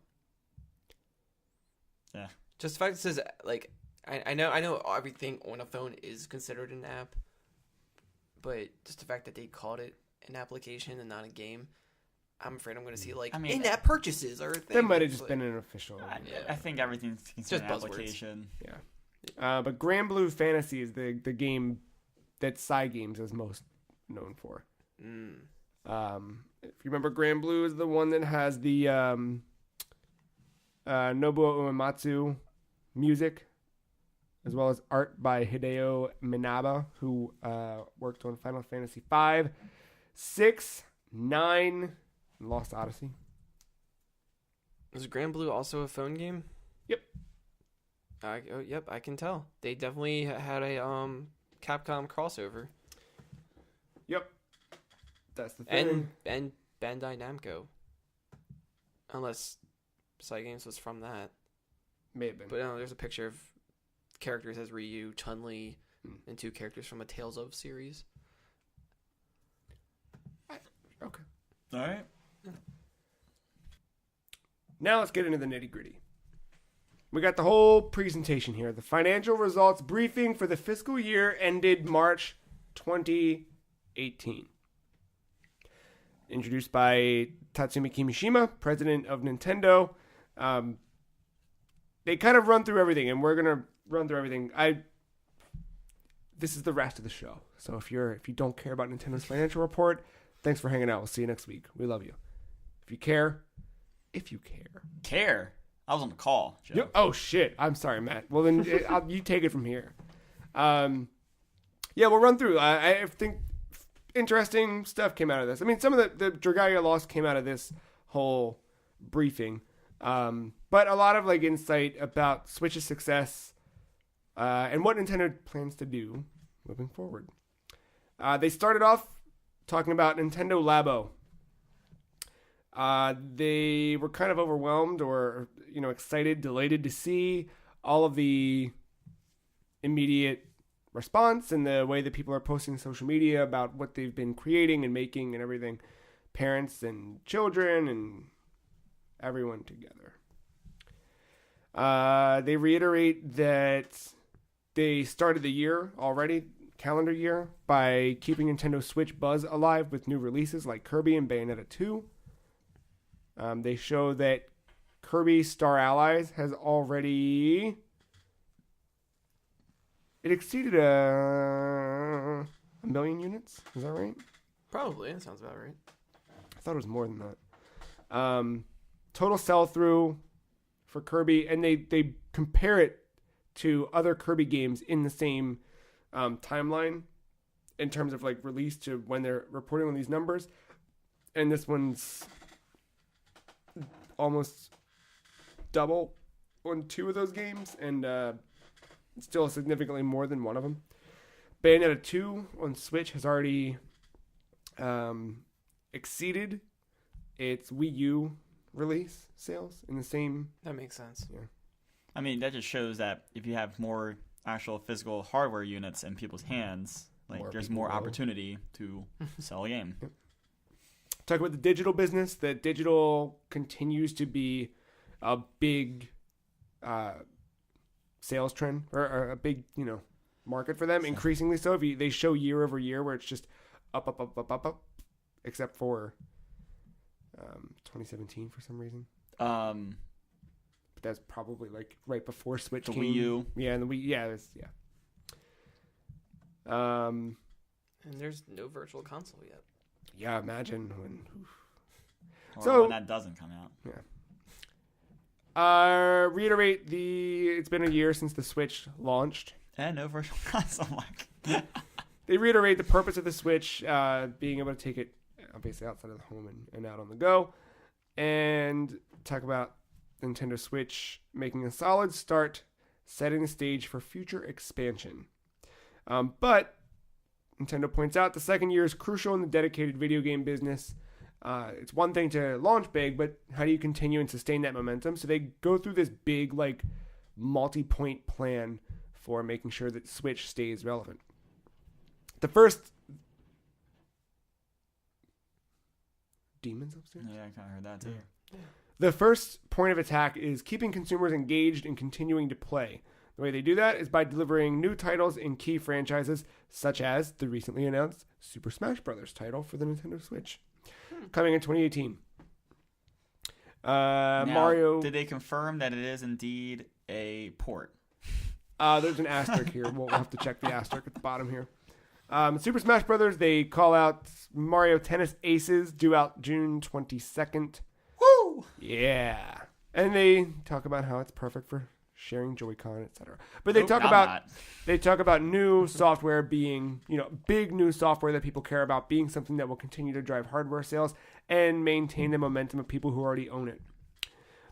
Yeah. Just the fact it says, like, I know everything on a phone is considered an app, but just the fact that they called it an application and not a game, I'm afraid I'm going to see, like, in-app purchases or a thing. That might have just been an official... I think everything's considered an application. Yeah. But Grand Blue Fantasy is the game that Cygames is most known for. If you remember, Grand Blue is the one that has the Nobuo Uematsu music, as well as art by Hideo Minaba, who worked on Final Fantasy V, 6, 9, and Lost Odyssey. Is Grand Blue also a phone game? Yep. Yep, I can tell. They definitely had a Capcom crossover. Yep. That's the thing. And Bandai Namco. Unless Cygames was from that. May have been. But there's a picture of characters as Ryu, Chun-Li, and 2 characters from a Tales of series. Okay. All right. Now let's get into the nitty-gritty. We got the whole presentation here. The financial results briefing for the fiscal year ended March 2018. Introduced by Tatsumi Kimishima, president of Nintendo. They kind of run through everything, and we're going to run through everything. This is the rest of the show. So if you don't care about Nintendo's financial report, thanks for hanging out. We'll see you next week. We love you. If you care. Care? I was on the call, Joe. Oh, shit. I'm sorry, Matt. Well, then you take it from here. Yeah, we'll run through. I think interesting stuff came out of this. I mean, some of the Dragalia Lost came out of this whole briefing. But a lot of like insight about Switch's success and what Nintendo plans to do moving forward. They started off talking about Nintendo Labo. They were kind of overwhelmed or, excited, delighted to see all of the immediate response and the way that people are posting social media about what they've been creating and making and everything. Parents and children and everyone together. They reiterate that they started the year already, calendar year, by keeping Nintendo Switch buzz alive with new releases like Kirby and Bayonetta 2. They show that Kirby Star Allies has already... It exceeded a million units. Is that right? Probably. That sounds about right. I thought it was more than that. Total sell-through for Kirby, and they compare it to other Kirby games in the same timeline in terms of like release to when they're reporting on these numbers. And this one's almost double on 2 of those games, and still significantly more than one of them. Bayonetta 2 on Switch has already exceeded its Wii U release sales in the same... That makes sense. Yeah. I mean, that just shows that if you have more actual physical hardware units in people's hands, like there's more opportunity to sell a game. Yep. talk about the digital business. That digital continues to be a big sales trend or a big, market for them. Increasingly so. They show year over year where it's just up, except for 2017 for some reason. But that's probably like right before Switch the came. Wii U. Yeah, and the Wii. Yeah, And there's no virtual console yet. Yeah, imagine when. Or when that doesn't come out. Yeah. Reiterate it's been a year since the Switch launched. And no virtual console, Mark. They reiterate the purpose of the Switch, being able to take it basically outside of the home and out on the go. And talk about Nintendo Switch making a solid start, setting the stage for future expansion. But Nintendo points out the second year is crucial in the dedicated video game business. It's one thing to launch big, but how do you continue and sustain that momentum? So they go through this big, like, multi-point plan for making sure that Switch stays relevant. The first... Demons upstairs? Yeah, I kind of heard that too. Yeah. The first point of attack is keeping consumers engaged and continuing to play. The way they do that is by delivering new titles in key franchises, such as the recently announced Super Smash Bros. Title for the Nintendo Switch, coming in 2018. Now, Mario... Did they confirm that it is indeed a port? There's an asterisk here. We'll have to check the asterisk at the bottom here. Super Smash Bros., they call out Mario Tennis Aces, due out June 22nd. Woo! Yeah. And they talk about how it's perfect for sharing Joy-Con, etc. But they Nope, talk I'm about not. they talk about new software being, big new software that people care about being something that will continue to drive hardware sales and maintain the momentum of people who already own it.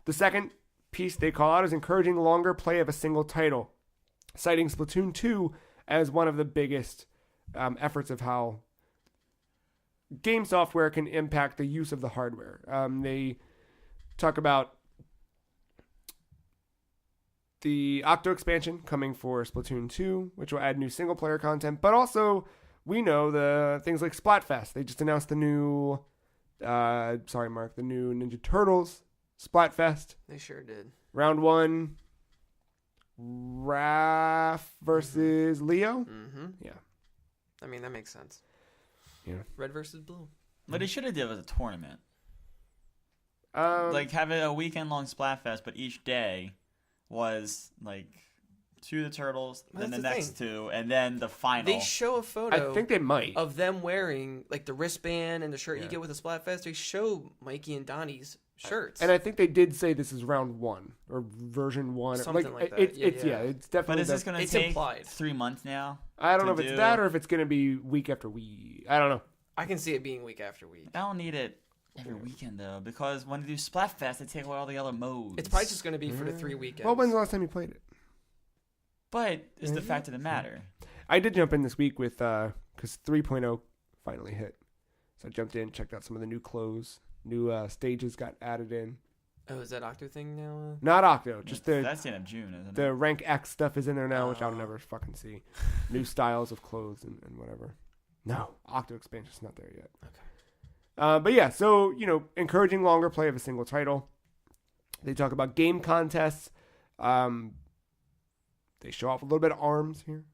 The second piece they call out is encouraging longer play of a single title, citing Splatoon 2 as one of the biggest efforts of how game software can impact the use of the hardware. They talk about the Octo expansion coming for Splatoon 2, which will add new single-player content, but also we know the things like Splatfest. They just announced the new, the new Ninja Turtles Splatfest. They sure did. Round 1, Raph versus Leo. Mm-hmm. Yeah. I mean, that makes sense. Yeah. Red versus blue. What they should have did was a tournament. Like have it a weekend-long Splatfest, but each day was like 2 of the turtles, then the next 2, and then the final. They show a photo I think they might. of them wearing like the wristband and the shirt you get with the Splatfest. They show Mikey and Donnie's shirts. And I think they did say this is round 1 or version 1. Something like that. It's Yeah. It's definitely. But is this going to It's take implied. 3 months now? I don't know if to it's do? that or if it's going to be week after week. I don't know. I can see it being week after week. I don't need it every weekend though, because when they do Splatfest, they take away all the other modes. It's probably just going to be for the 3 weekends. Well, when's the last time you played it? But it's the fact of the matter. I did jump in this week with because 3.0 finally hit, so I jumped in, checked out some of the new clothes, new stages got added in. Oh, is that Octo thing now? Not Octo, just That's the end of June, isn't it? the rank X stuff is in there now, which I'll Oh. never fucking see. New styles of clothes and whatever. No, Octo expansion's not there yet. Okay. But yeah, so encouraging longer play of a single title. They talk about game contests. They show off a little bit of ARMS here.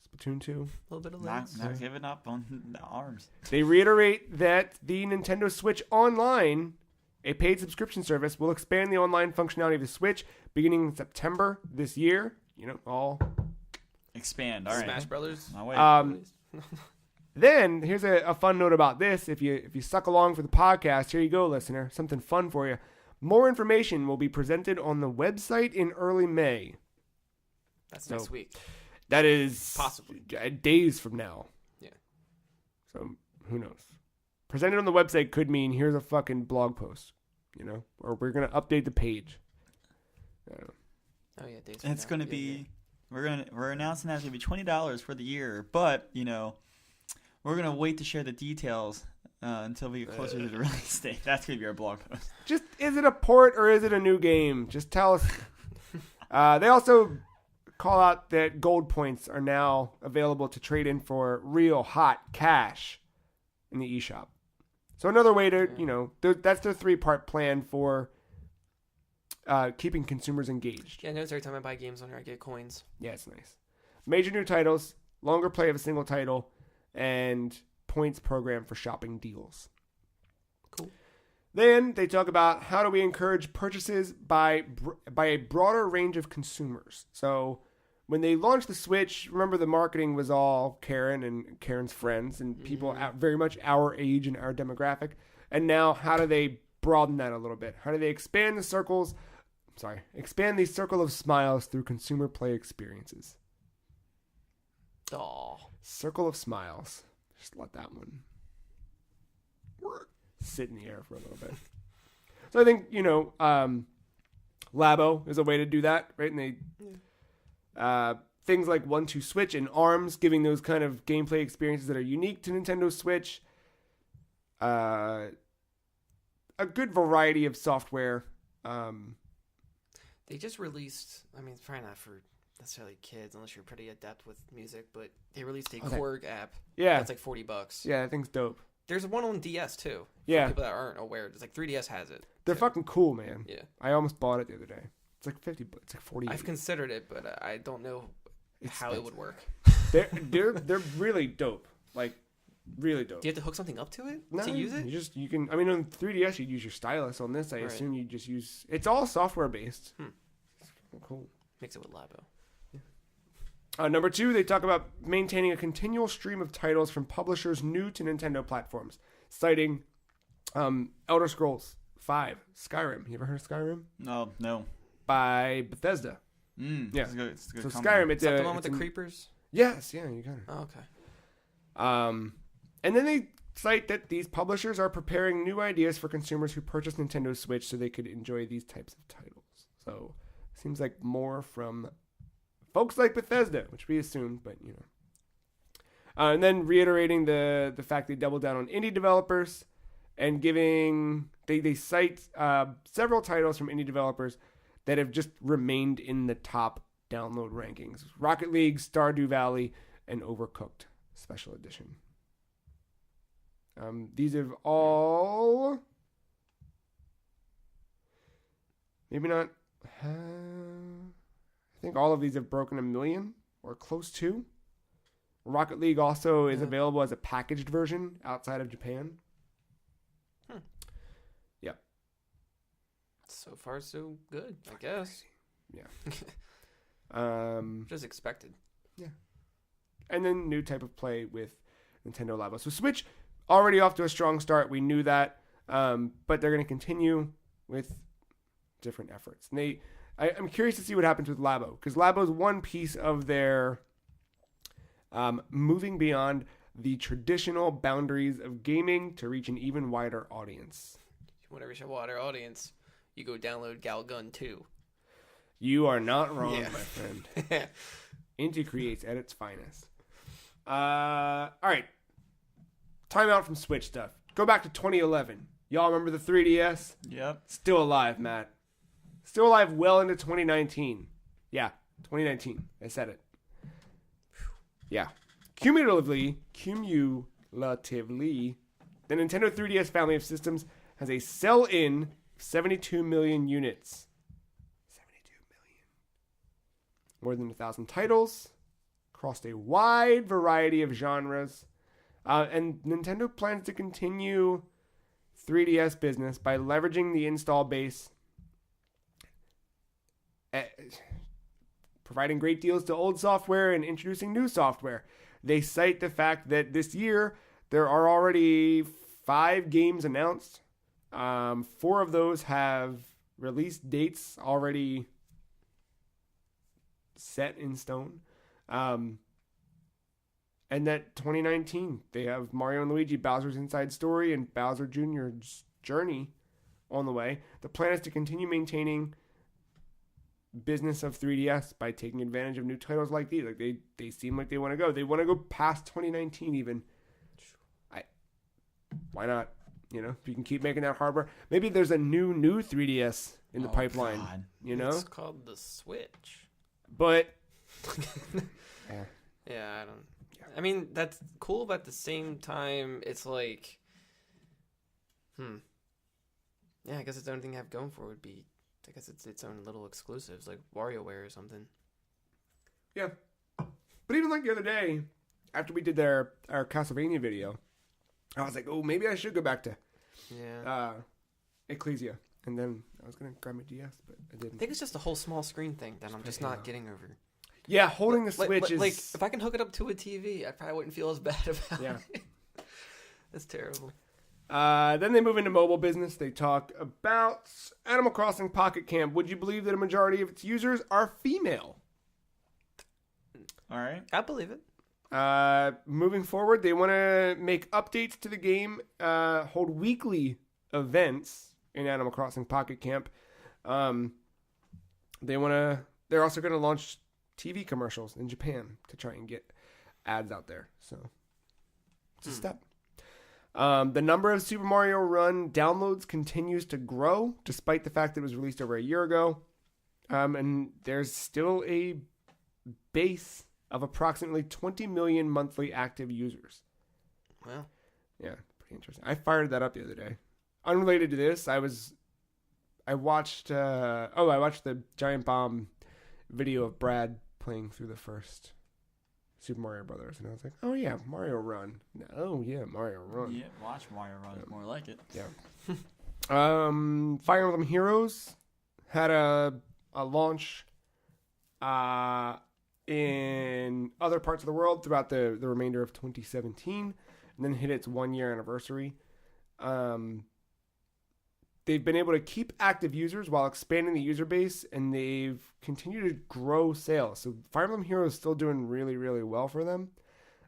Splatoon 2. A little bit of not Lance. giving up on the arms. They reiterate that the Nintendo Switch Online, a paid subscription service, will expand the online functionality of the Switch beginning in September this year. All. Expand. All right. Smash Brothers. I'll wait. Then here's a fun note about this. If you suck along for the podcast, here you go, listener. Something fun for you. More information will be presented on the website in early May. That's next week. That is Possibly. days from now. Yeah. So who knows? Presented on the website could mean here's a fucking blog post, or we're gonna update the page. Oh yeah, days from It's now. going to Yeah, be. yeah. We're announcing that it's going to be $20 for the year, but we're going to wait to share the details until we get closer to the release date. That's going to be our blog post. Just is it a port or is it a new game? Just tell us. They also call out that gold points are now available to trade in for real hot cash in the eShop. So another way to, that's their 3-part plan for keeping consumers engaged. Yeah, I notice every time I buy games on here, I get coins. Yeah, it's nice. Major new titles, longer play of a single title, and points program for shopping deals. Cool. Then they talk about how do we encourage purchases by a broader range of consumers. So when they launched the Switch, remember the marketing was all Karen and Karen's friends and people very much our age and our demographic. And now how do they broaden that a little bit? How do they expand these circle of smiles through consumer play experiences? Aw. Circle of smiles. Just let that one sit in the air for a little bit. So I think, Labo is a way to do that, right? And they things like 1-2 Switch and ARMS, giving those kind of gameplay experiences that are unique to Nintendo Switch. A good variety of software. They just released, it's probably not for necessarily kids unless you're pretty adept with music, but they released a Korg app. Yeah. That's like $40. Yeah, that thing's dope. There's one on DS too. Yeah. For people that aren't aware. It's like 3DS has it. They're fucking cool, man. Yeah. I almost bought it the other day. It's like 50, it's like 40. I've considered it, but I don't know how it would work. They're really dope. Like, really dope. Do you have to hook something up to it No, to use it? You can, on 3DS, you'd use your stylus. On this, I assume you just use, it's all software based. Cool. Mix it with Labo. Number 2, they talk about maintaining a continual stream of titles from publishers new to Nintendo platforms, citing Elder Scrolls 5, Skyrim. You ever heard of Skyrim? No. By Bethesda. Yeah. It's a good So company. Skyrim, it's Is that the one with the creepers? Yes, yeah, you got it. Oh, okay. And then they cite that these publishers are preparing new ideas for consumers who purchase Nintendo Switch so they could enjoy these types of titles. So it seems like more from folks like Bethesda, which we assumed, but and then reiterating the fact they doubled down on indie developers and giving they cite several titles from indie developers that have just remained in the top download rankings: Rocket League, Stardew Valley, and Overcooked Special Edition. These have all maybe not. I think all of these have broken 1 million or close to. Rocket League also is available as a packaged version outside of Japan. Yeah. So far, so good, I guess. Yeah. Just expected. Yeah. And then new type of play with Nintendo Labo. So Switch already off to a strong start. We knew that. But they're going to continue with different efforts. And I'm curious to see what happens with Labo, because Labo is one piece of their moving beyond the traditional boundaries of gaming to reach an even wider audience. Whenever you show wider audience, you go download Galgun 2. You are not wrong, my friend. Inti creates at its finest. All right. Time out from Switch stuff. Go back to 2011. Y'all remember the 3DS? Yep. Still alive, Matt. Still alive well into 2019. Yeah, 2019. I said it. Yeah. Cumulatively, the Nintendo 3DS family of systems has a sell-in 72 million units. 72 million. More than 1,000 titles. Crossed a wide variety of genres. And Nintendo plans to continue 3DS business by leveraging the install base, providing great deals to old software and introducing new software. They cite the fact that this year there are already 5 games announced. 4 of those have release dates already set in stone. And that 2019, they have Mario & Luigi Bowser's Inside Story and Bowser Jr.'s Journey on the way. The plan is to continue maintaining business of 3DS by taking advantage of new titles like these. Like they seem like they want to go. They want to go past 2019 even. Why not? If you can keep making that hardware. Maybe there's a new 3DS in the pipeline. God. It's called the Switch. But Yeah, I don't. I mean, that's cool, but at the same time, it's like Yeah, I guess it's the only thing I have going for would be, I guess it's its own little exclusives, like WarioWare or something. Yeah. But even like the other day, after we did our Castlevania video, I was like, oh, maybe I should go back to Ecclesia. And then I was going to grab my DS, but I didn't. I think it's just a whole small screen thing that I'm just not getting over. Yeah, holding the Switch is... Like, if I can hook it up to a TV, I probably wouldn't feel as bad about it. That's terrible. Then they move into mobile business. They talk about Animal Crossing Pocket Camp. Would you believe that a majority of its users are female? All right. I believe it. Moving forward, they want to make updates to the game, hold weekly events in Animal Crossing Pocket Camp. They're also going to launch TV commercials in Japan to try and get ads out there. So it's a step. The number of Super Mario Run downloads continues to grow, despite the fact that it was released over a year ago. And there's still a base of approximately 20 million monthly active users. Wow. Yeah, pretty interesting. I fired that up the other day. Unrelated to this, I watched the Giant Bomb video of Brad playing through the first Super Mario Brothers, and I was like, oh yeah, Mario Run. Oh yeah, Mario Run. Yeah, watch Mario Run. More like it. Yeah. Fire Emblem Heroes had a launch in other parts of the world throughout the remainder of 2017, and then hit its 1-year anniversary. They've been able to keep active users while expanding the user base, and they've continued to grow sales. So Fire Emblem Heroes is still doing really, really well for them.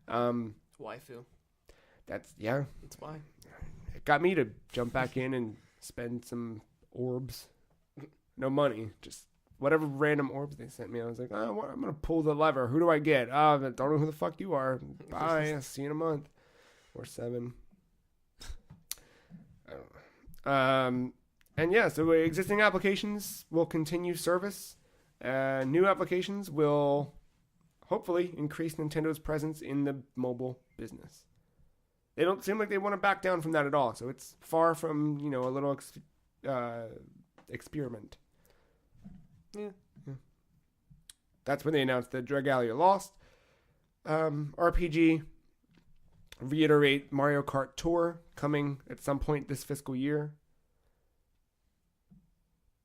Waifu. That's why. It got me to jump back in and spend some orbs. No money, just whatever random orbs they sent me. I was like, I'm going to pull the lever. Who do I get? I don't know who the fuck you are. Bye. See you in a month. Or 7. I don't know. And yeah, so existing applications will continue service. New applications will hopefully increase Nintendo's presence in the mobile business. They don't seem like they want to back down from that at all. So it's far from, a little experiment. Yeah. That's when they announced the Dragalia Lost RPG. Reiterate Mario Kart Tour coming at some point this fiscal year.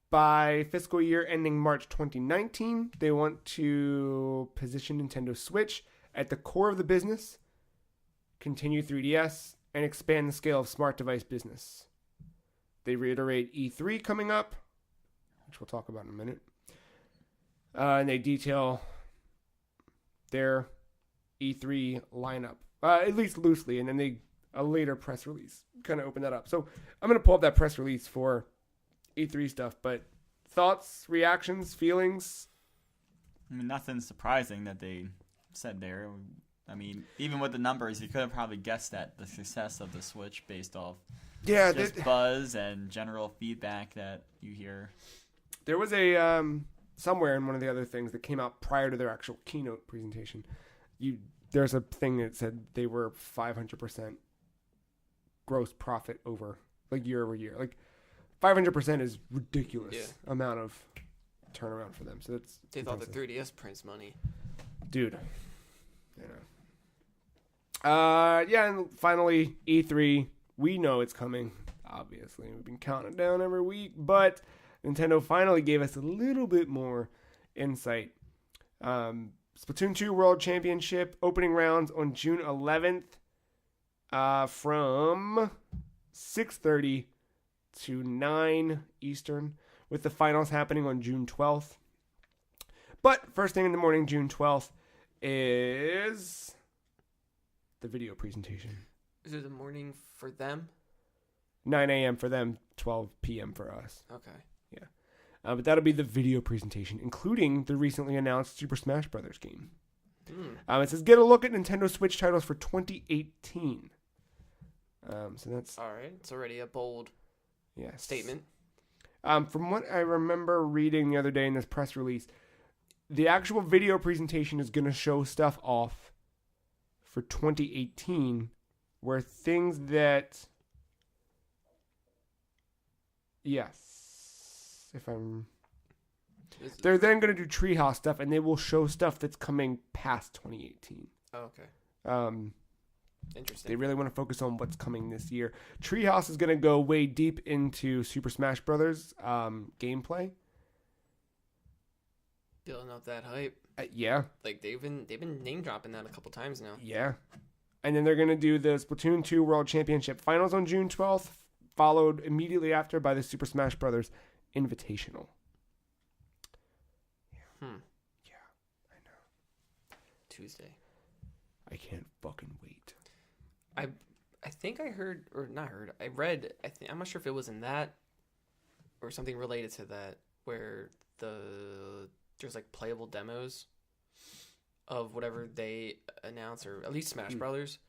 By fiscal year ending March 2019, they want to position Nintendo Switch at the core of the business, continue 3DS, and expand the scale of smart device business. They reiterate E3 coming up, which we'll talk about in a minute. And they detail their E3 lineup. At least loosely, and then a later press release kind of open that up. So I'm going to pull up that press release for E3 stuff, but thoughts, reactions, feelings? I mean, nothing surprising that they said there. I mean, even with the numbers, you could have probably guessed at the success of the Switch based off just buzz and general feedback that you hear. There was a somewhere in one of the other things that came out prior to their actual keynote presentation. There's a thing that said they were 500% gross profit over, like year over year. Like 500% is ridiculous amount of turnaround for them. So that's they thought the 3DS prints money, dude. And finally E3. We know it's coming. Obviously, we've been counting it down every week, but Nintendo finally gave us a little bit more insight. Splatoon 2 World Championship opening rounds on June 11th from 6:30 to 9 Eastern, with the finals happening on June 12th. But first thing in the morning, June 12th, is the video presentation. Is it the morning for them? 9 a.m. for them, 12 p.m. for us. Okay. Yeah. But that'll be the video presentation, including the recently announced Super Smash Brothers game. It says, get a look at Nintendo Switch titles for 2018. So that's... All right. It's already a bold statement. From what I remember reading the other day in this press release, the actual video presentation is going to show stuff off for 2018, where things that Yes. If I'm... Is it- They're then going to do Treehouse stuff, and they will show stuff that's coming past 2018. Oh, okay. They Interesting. really want to focus on what's coming this year. Treehouse is going to go way deep into Super Smash Brothers gameplay. Building up that hype. Yeah. Like they've been name dropping that a couple times now. Yeah. And then they're going to do the Splatoon 2 World Championship Finals on June 12th, followed immediately after by the Super Smash Brothers Invitational. Yeah, I know. Tuesday. I can't fucking wait. I think I heard, or not heard, I read, I'm not sure if it was in that or something related to that, where there's like playable demos of whatever they announce, or at least Smash Brothers,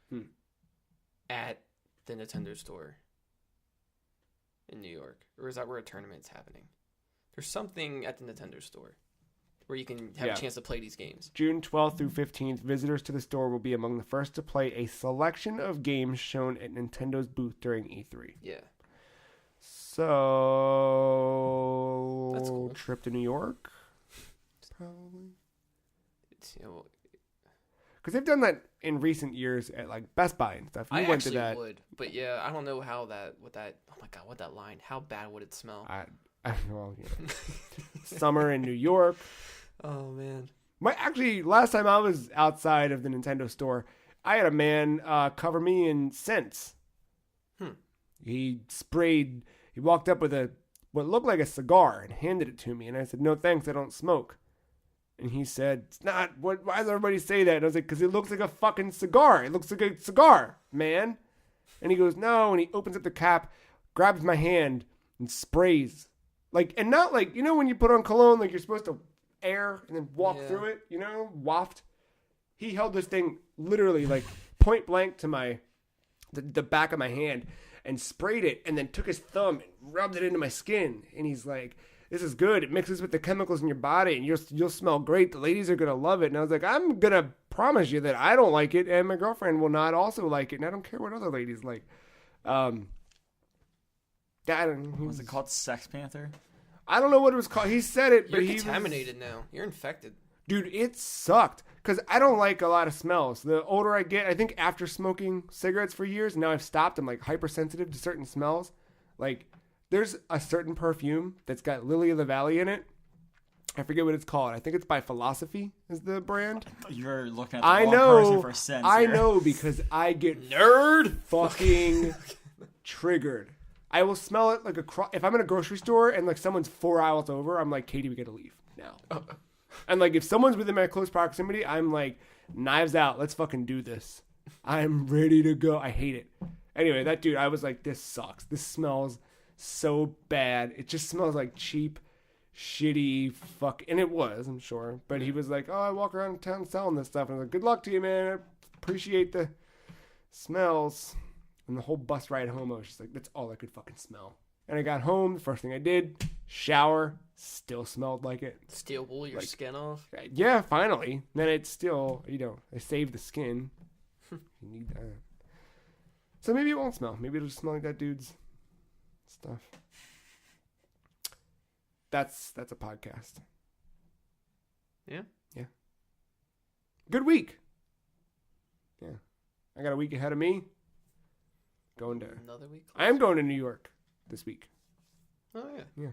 at the Nintendo store in New York. Or is that where a tournament's happening? There's something at the Nintendo store where you can have a chance to play these games. June 12th through 15th, visitors to the store will be among the first to play a selection of games shown at Nintendo's booth during E3. Yeah. So, That's cool. Trip to New York, probably. It's, Because they've done that in recent years at like Best Buy and stuff. I went to actually that. would, but yeah, I don't know how oh my god, what that line, how bad would it smell? Well, summer in New York. Oh man. Last time I was outside of the Nintendo store, I had a man cover me in scents. He walked up with what looked like a cigar and handed it to me. And I said, "No thanks, I don't smoke." And he said, "It's not, why does everybody say that?" And I was like, "Because it looks like a fucking cigar. It looks like a cigar, man." And he goes, "No." And he opens up the cap, grabs my hand, and sprays. And not like, when you put on cologne, like you're supposed to air and then walk through it, waft. He held this thing literally like point blank to the back of my hand and sprayed it, and then took his thumb and rubbed it into my skin. And he's like, "This is good. It mixes with the chemicals in your body, and you'll smell great. The ladies are going to love it." And I was like, "I'm going to promise you that I don't like it, and my girlfriend will not also like it, and I don't care what other ladies like." Was it called Sex Panther? I don't know what it was called. He said it, but You're he contaminated now. You're infected. Dude, it sucked. Because I don't like a lot of smells. The older I get, I think after smoking cigarettes for years, now I've stopped. I'm like hypersensitive to certain smells. Like, there's a certain perfume that's got Lily of the Valley in it. I forget what it's called. I think it's by Philosophy is the brand. You're looking at the wrong person for scents I here. know, because I get nerd fucking triggered. I will smell it like if I'm in a grocery store and like someone's 4 aisles over, I'm like, "Katie, we gotta leave now." And like if someone's within my close proximity, I'm like, "Knives out, let's fucking do this. I'm ready to go." I hate it. Anyway, that dude, I was like, "This sucks. This smells so bad. It just smells like cheap, shitty fuck." And it was, I'm sure. But he was like, "Oh, I walk around town selling this stuff." And I was like, "Good luck to you, man. I appreciate the smells." And the whole bus ride home, I was just like, that's all I could fucking smell. And I got home, the first thing I did, shower, still smelled like it. Still wool your skin off. Yeah, finally. Then it's still, I saved the skin. You need that. So maybe it won't smell. Maybe it'll just smell like that dude's stuff. That's a podcast. Yeah. Yeah. Good week. Yeah. I got a week ahead of me. Another week? I am going to New York this week. Oh, yeah. Yeah.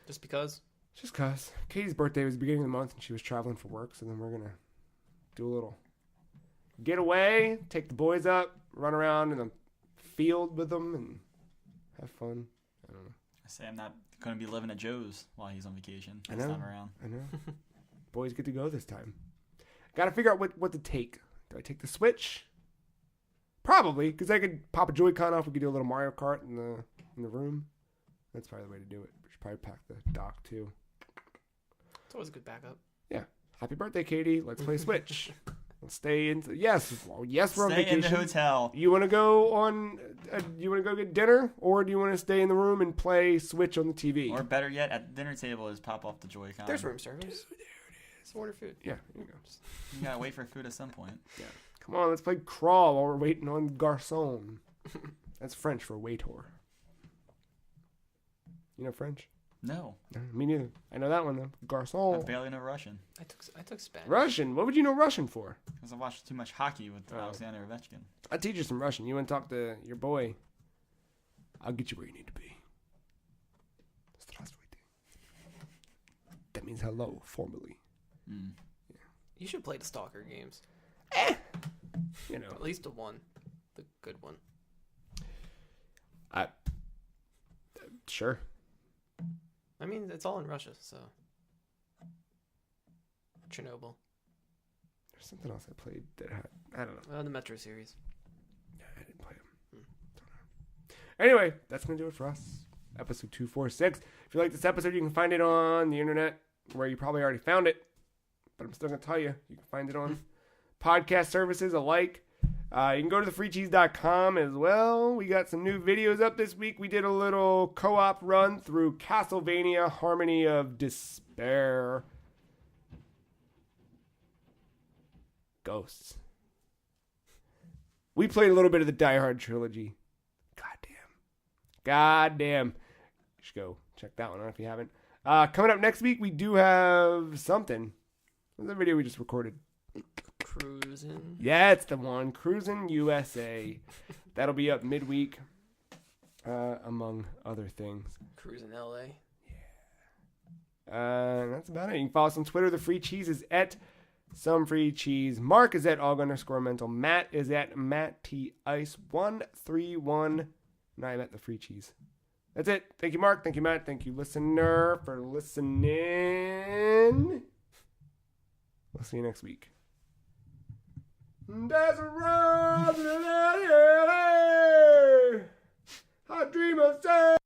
Just because? Just because. Katie's birthday was the beginning of the month and she was traveling for work, so then we're going to do a little getaway, take the boys up, run around in the field with them, and have fun. I don't know. I say I'm not going to be living at Joe's while he's on vacation. I Next know. time around. I know. Boys get to go this time. Got to figure out what to take. Do I take the Switch? Probably, because I could pop a Joy-Con off. We could do a little Mario Kart in the room. That's probably the way to do it. We should probably pack the dock, too. It's always a good backup. Yeah. Happy birthday, Katie. Let's play Switch. Let's stay in. Yes, we're on Stay vacation. in the hotel. You want to go on? You want to go get dinner, or do you want to stay in the room and play Switch on the TV? Or better yet, at the dinner table is pop off the Joy-Con. There's room service. There it is. Order food. Yeah, here you go. You gotta wait for food at some point. Yeah. Come on, let's play crawl while we're waiting on garçon. That's French for waiter. You know French? No, No, me neither. I know that one though. I Garçon. barely know Russian I took Spanish. Russian. What would you know Russian for? because I watched too much hockey with Oh. Alexander Ovechkin. I'll teach you some Russian. You want to talk to your boy? I'll get you where you need to be. Здравствуйте. That means hello, formally. Mm. You should play the Stalker games. You know. At least the one. The good one. Sure. I mean, it's all in Russia, so. Chernobyl. There's something else I played that had, I don't know. The Metro series. Yeah, I didn't play them. Anyway, that's going to do it for us. Episode 246. If you like this episode, you can find it on the internet where you probably already found it. But I'm still going to tell you. You can find it on podcast services alike. You can go to thefreecheese.com as well. We got some new videos up this week. We did a little co-op run through Castlevania Harmony of Despair. Ghosts. We played a little bit of the Die Hard trilogy. Goddamn. You should go check that one out if you haven't. Coming up next week, we do have something. What's the video we just recorded? Cruising. Yeah, it's the one. Cruising USA. That'll be up midweek, among other things. Cruising LA. That's about it. You can follow us on Twitter. The Free Cheese is at Some Free Cheese. Marc is at Og_mental. Matt is at MattTIce131. And I'm at The Free Cheese. That's it. Thank you, Marc. Thank you, Matt. Thank you, listener, for listening. We'll see you next week. There's a road in LA. I dream of staying.